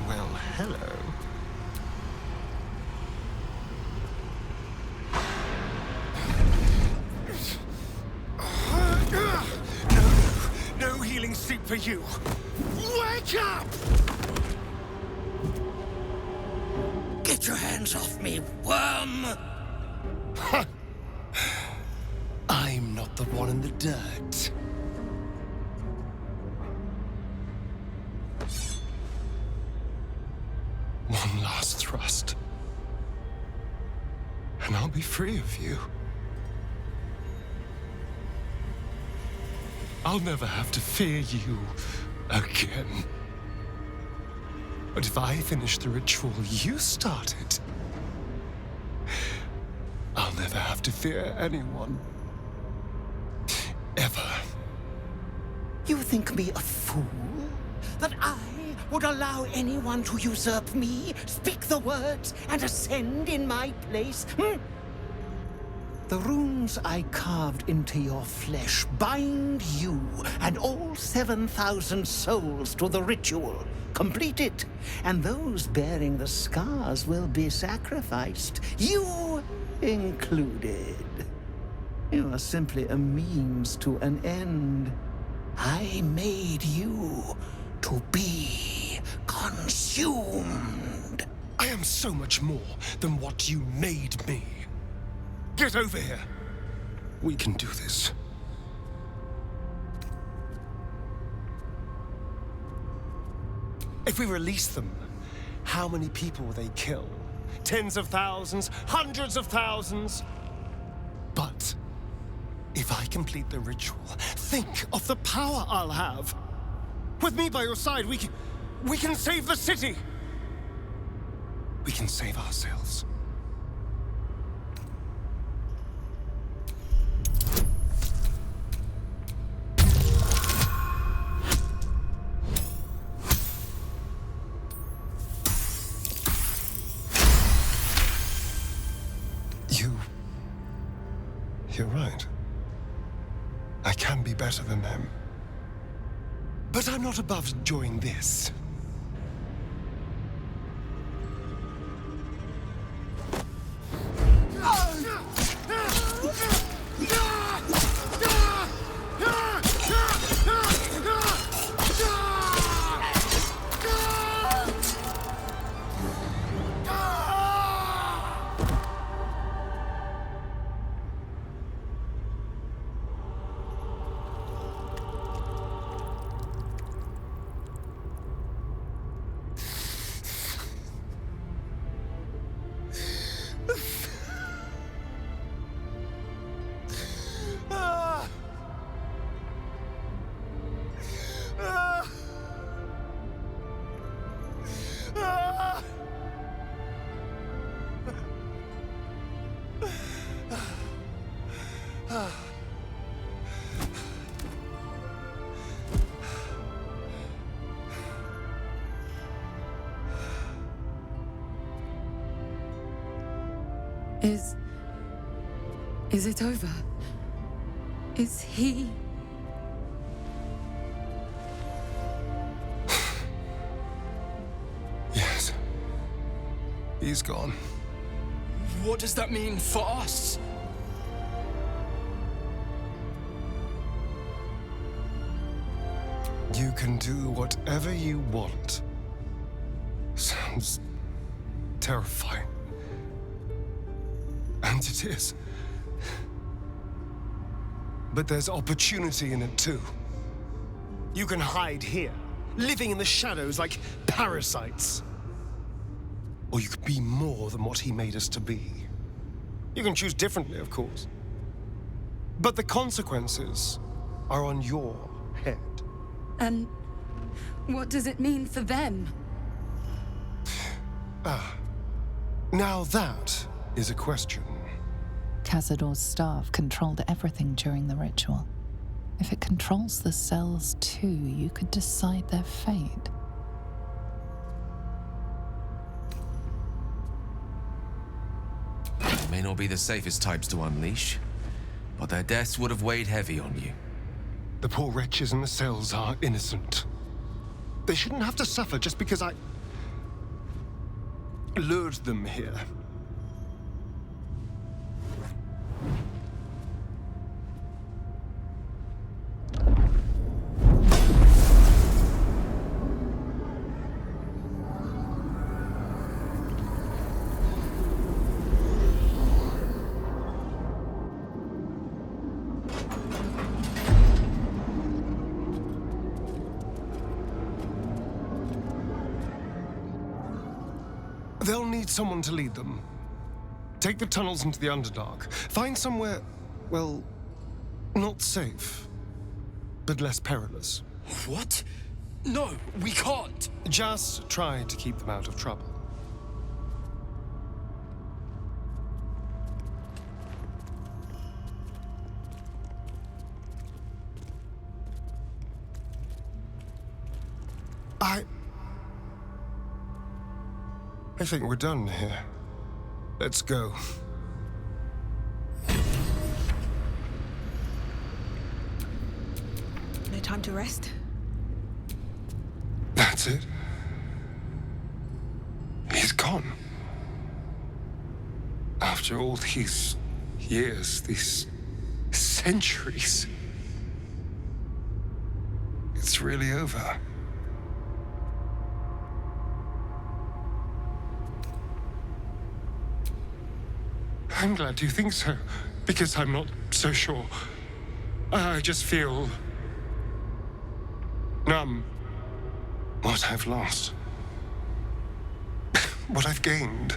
Well, hello. No healing sleep for you. Wake up! Get your hands off me, worm! I'm not the one in the dirt. One last thrust. And I'll be free of you. I'll never have to fear you again. But if I finish the ritual you started, I'll never have to fear anyone. Ever. You think me a fool? That I would allow anyone to usurp me, speak the words, and ascend in my place? The runes I carved into your flesh bind you and all 7,000 souls to the ritual. Complete it, and those bearing the scars will be sacrificed, you included. You are simply a means to an end. I made you to be consumed. I am so much more than what you made me. Get over here. We can do this. If we release them, how many people will they kill? Tens of thousands, hundreds of thousands? But if I complete the ritual, think of the power I'll have. With me by your side, we can save the city. We can save ourselves. You're right. I can be better than them. But I'm not above enjoying this. Is it over? Is he... Yes. He's gone. What does that mean for us? You can do whatever you want. Sounds terrifying. And it is. But there's opportunity in it too. You can hide here, living in the shadows like parasites. Or you could be more than what he made us to be. You can choose differently, of course. But the consequences are on your head. And what does it mean for them? Now that is a question. Cazador's staff controlled everything during the ritual. If it controls the cells too, you could decide their fate. They may not be the safest types to unleash, but their deaths would have weighed heavy on you. The poor wretches in the cells are innocent. They shouldn't have to suffer just because I lured them here. They'll need someone to lead them. Take the tunnels into the Underdark. Find somewhere, well, not safe, but less perilous. What? No, we can't. Just try to keep them out of trouble. I think we're done here. Let's go. Time to rest? That's it. He's gone. After all these years, these centuries, it's really over. I'm glad you think so, because I'm not so sure. I just feel numb. What I've lost. What I've gained.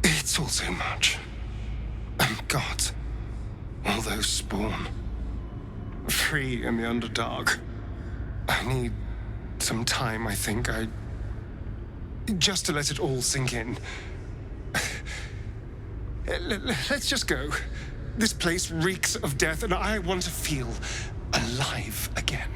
It's all so much. And God, all those spawn. Free in the Underdark. I need some time, I think. Just to let it all sink in. Let's just go. This place reeks of death, and I want to feel alive again.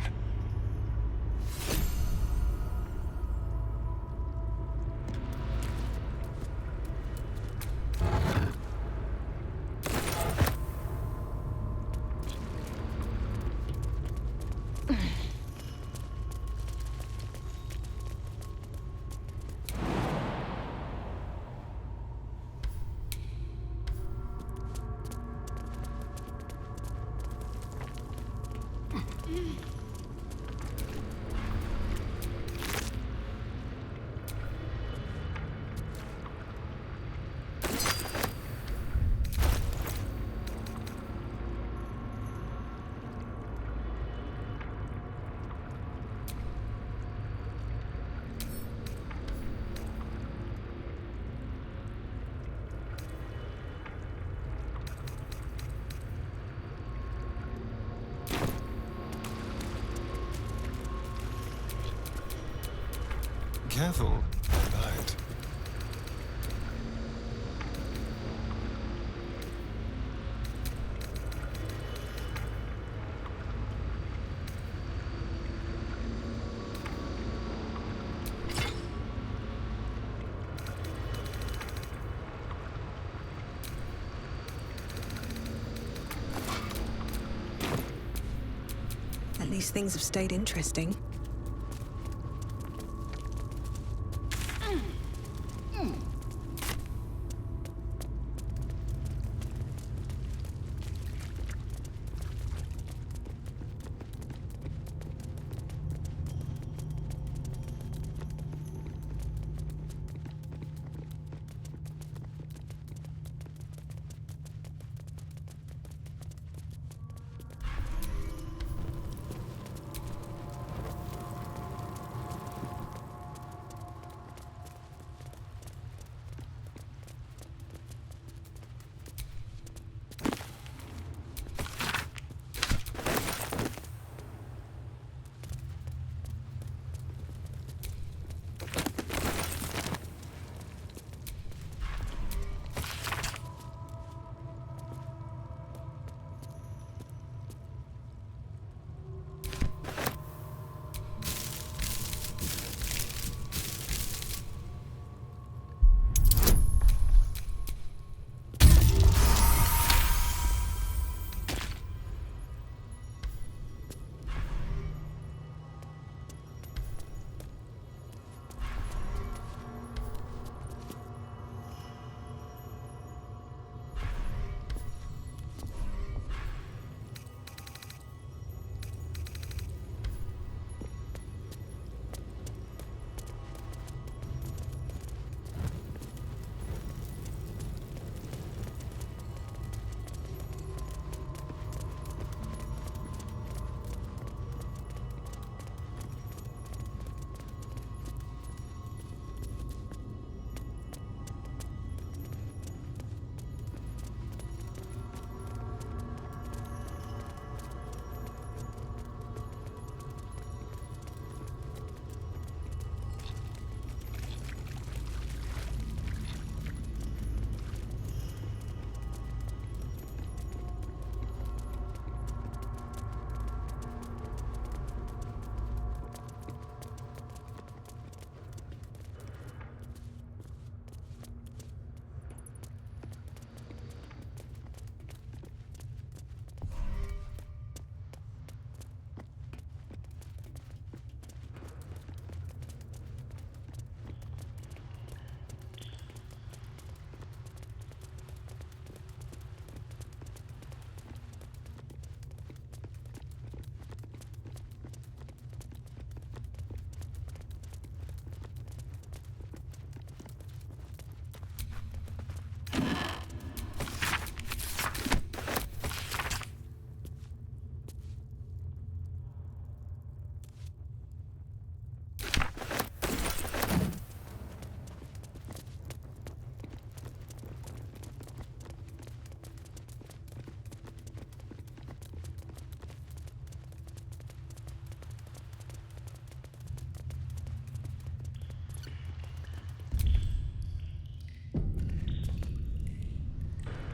Careful, right. At least things have stayed interesting.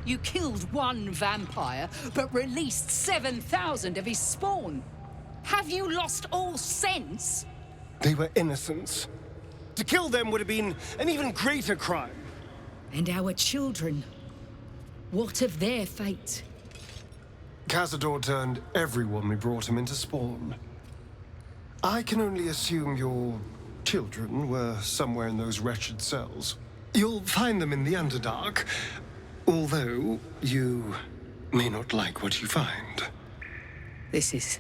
You killed one vampire, but released 7,000 of his spawn. Have you lost all sense? They were innocents. To kill them would have been an even greater crime. And our children? What of their fate? Cazador turned everyone we brought him into spawn. I can only assume your children were somewhere in those wretched cells. You'll find them in the Underdark, although you may not like what you find. This is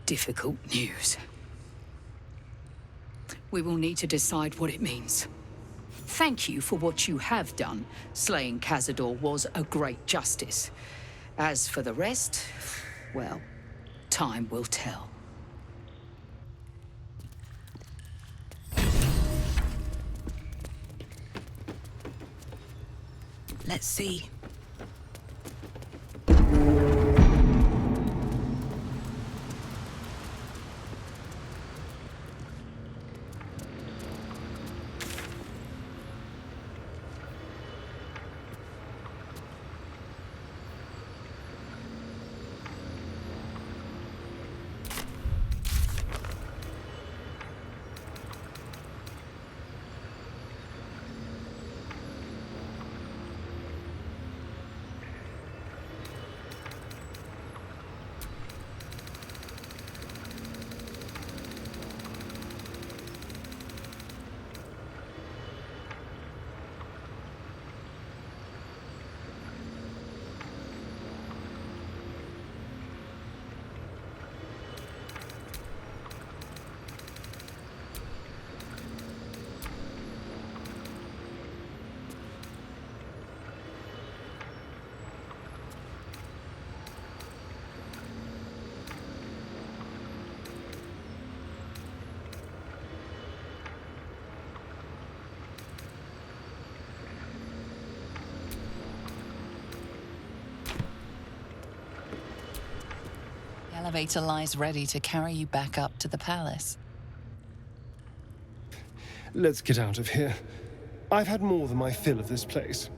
difficult news. We will need to decide what it means. Thank you for what you have done. Slaying Cazador was a great justice. As for the rest, well, time will tell. Let's see. The elevator lies ready to carry you back up to the palace. Let's get out of here. I've had more than my fill of this place.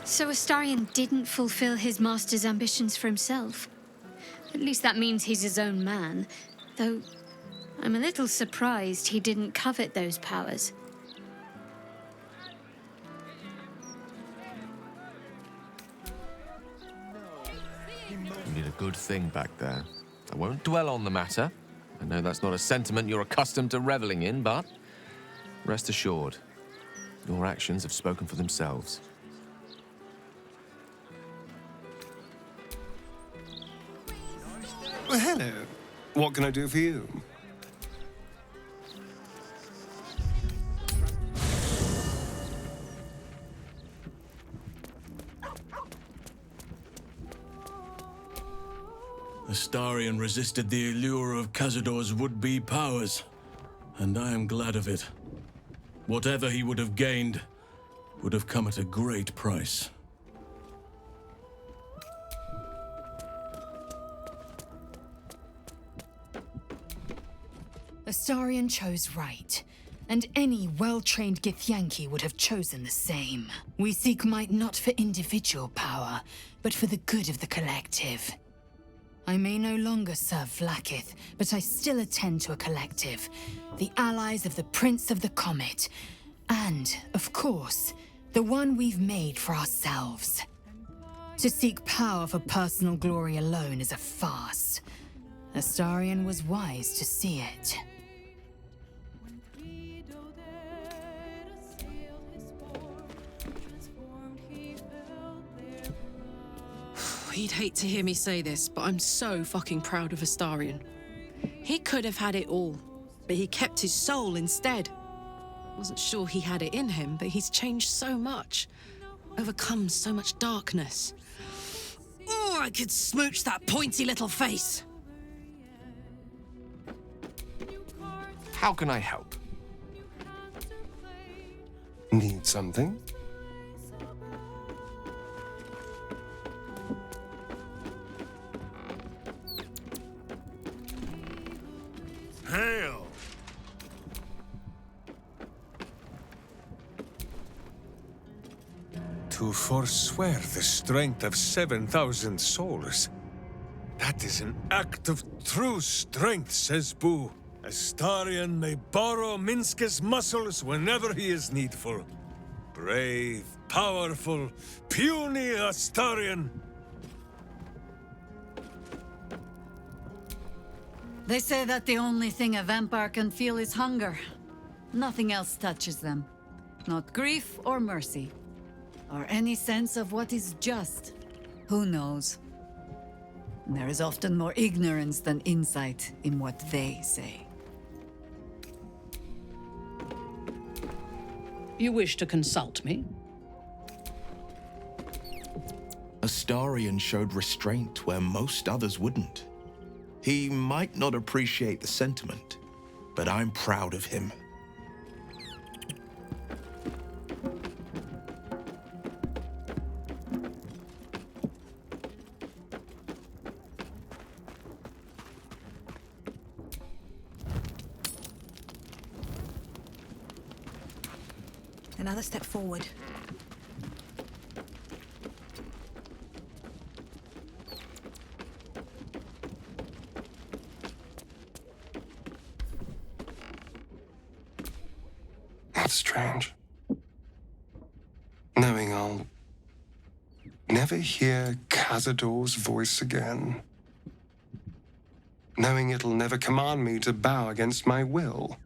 So Astarion didn't fulfill his master's ambitions for himself. At least that means he's his own man. Though, I'm a little surprised he didn't covet those powers. You did a good thing back there. I won't dwell on the matter. I know that's not a sentiment you're accustomed to reveling in, but rest assured, your actions have spoken for themselves. Well, hello. What can I do for you? Astarion resisted the allure of Cazador's would-be powers, and I am glad of it. Whatever he would have gained would have come at a great price. Astarion chose right, and any well-trained Githyanki would have chosen the same. We seek might not for individual power, but for the good of the collective. I may no longer serve Vlaakith, but I still attend to a collective, the allies of the Prince of the Comet, and, of course, the one we've made for ourselves. To seek power for personal glory alone is a farce. Astarion was wise to see it. He'd hate to hear me say this, but I'm so fucking proud of Astarion. He could have had it all, but he kept his soul instead. Wasn't sure he had it in him, but he's changed so much. Overcome so much darkness. Oh, I could smooch that pointy little face. How can I help? Need something? Hail! To forswear the strength of 7,000 souls. That is an act of true strength, says Boo. Astarion may borrow Minska's muscles whenever he is needful. Brave, powerful, puny Astarion. They say that the only thing a vampire can feel is hunger. Nothing else touches them. Not grief or mercy. Or any sense of what is just. Who knows? There is often more ignorance than insight in what they say. You wish to consult me? Astarion showed restraint where most others wouldn't. He might not appreciate the sentiment, but I'm proud of him. Another step forward. That's strange. Knowing I'll never hear Cazador's voice again. Knowing it'll never command me to bow against my will.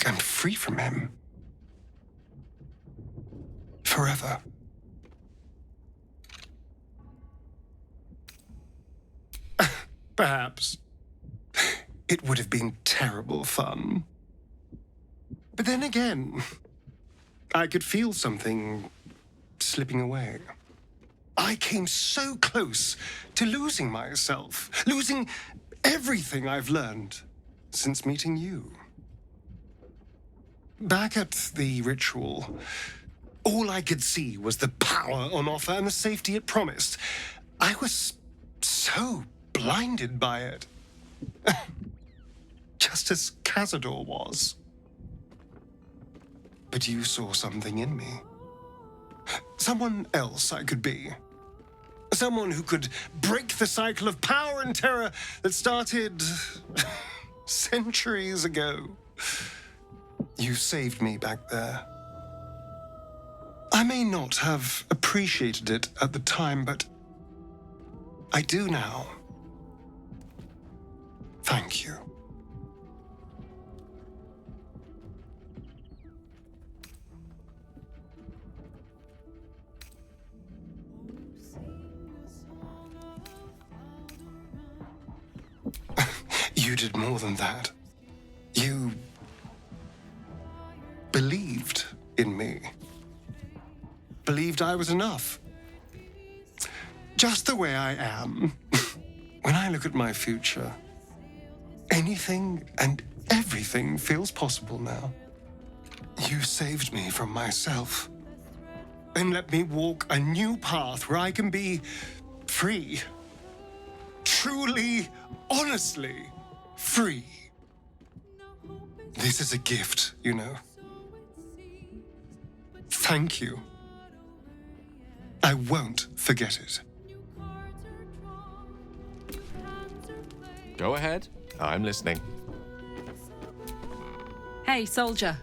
I'm free from him. Forever. Perhaps. It would have been terrible fun. But then again, I could feel something slipping away. I came so close to losing myself, losing everything I've learned since meeting you. Back at the ritual, all I could see was the power on offer and the safety it promised. I was so blinded by it. Just as Cazador was. But you saw something in me. Someone else I could be. Someone who could break the cycle of power and terror that started centuries ago. You saved me back there. I may not have appreciated it at the time, but I do now. Thank you. You did more than that. You believed in me. Believed I was enough. Just the way I am. When I look at my future, anything and everything feels possible now. You saved me from myself and let me walk a new path where I can be free. Truly, honestly free. This is a gift, you know. Thank you. I won't forget it. Go ahead. I'm listening. Hey, soldier.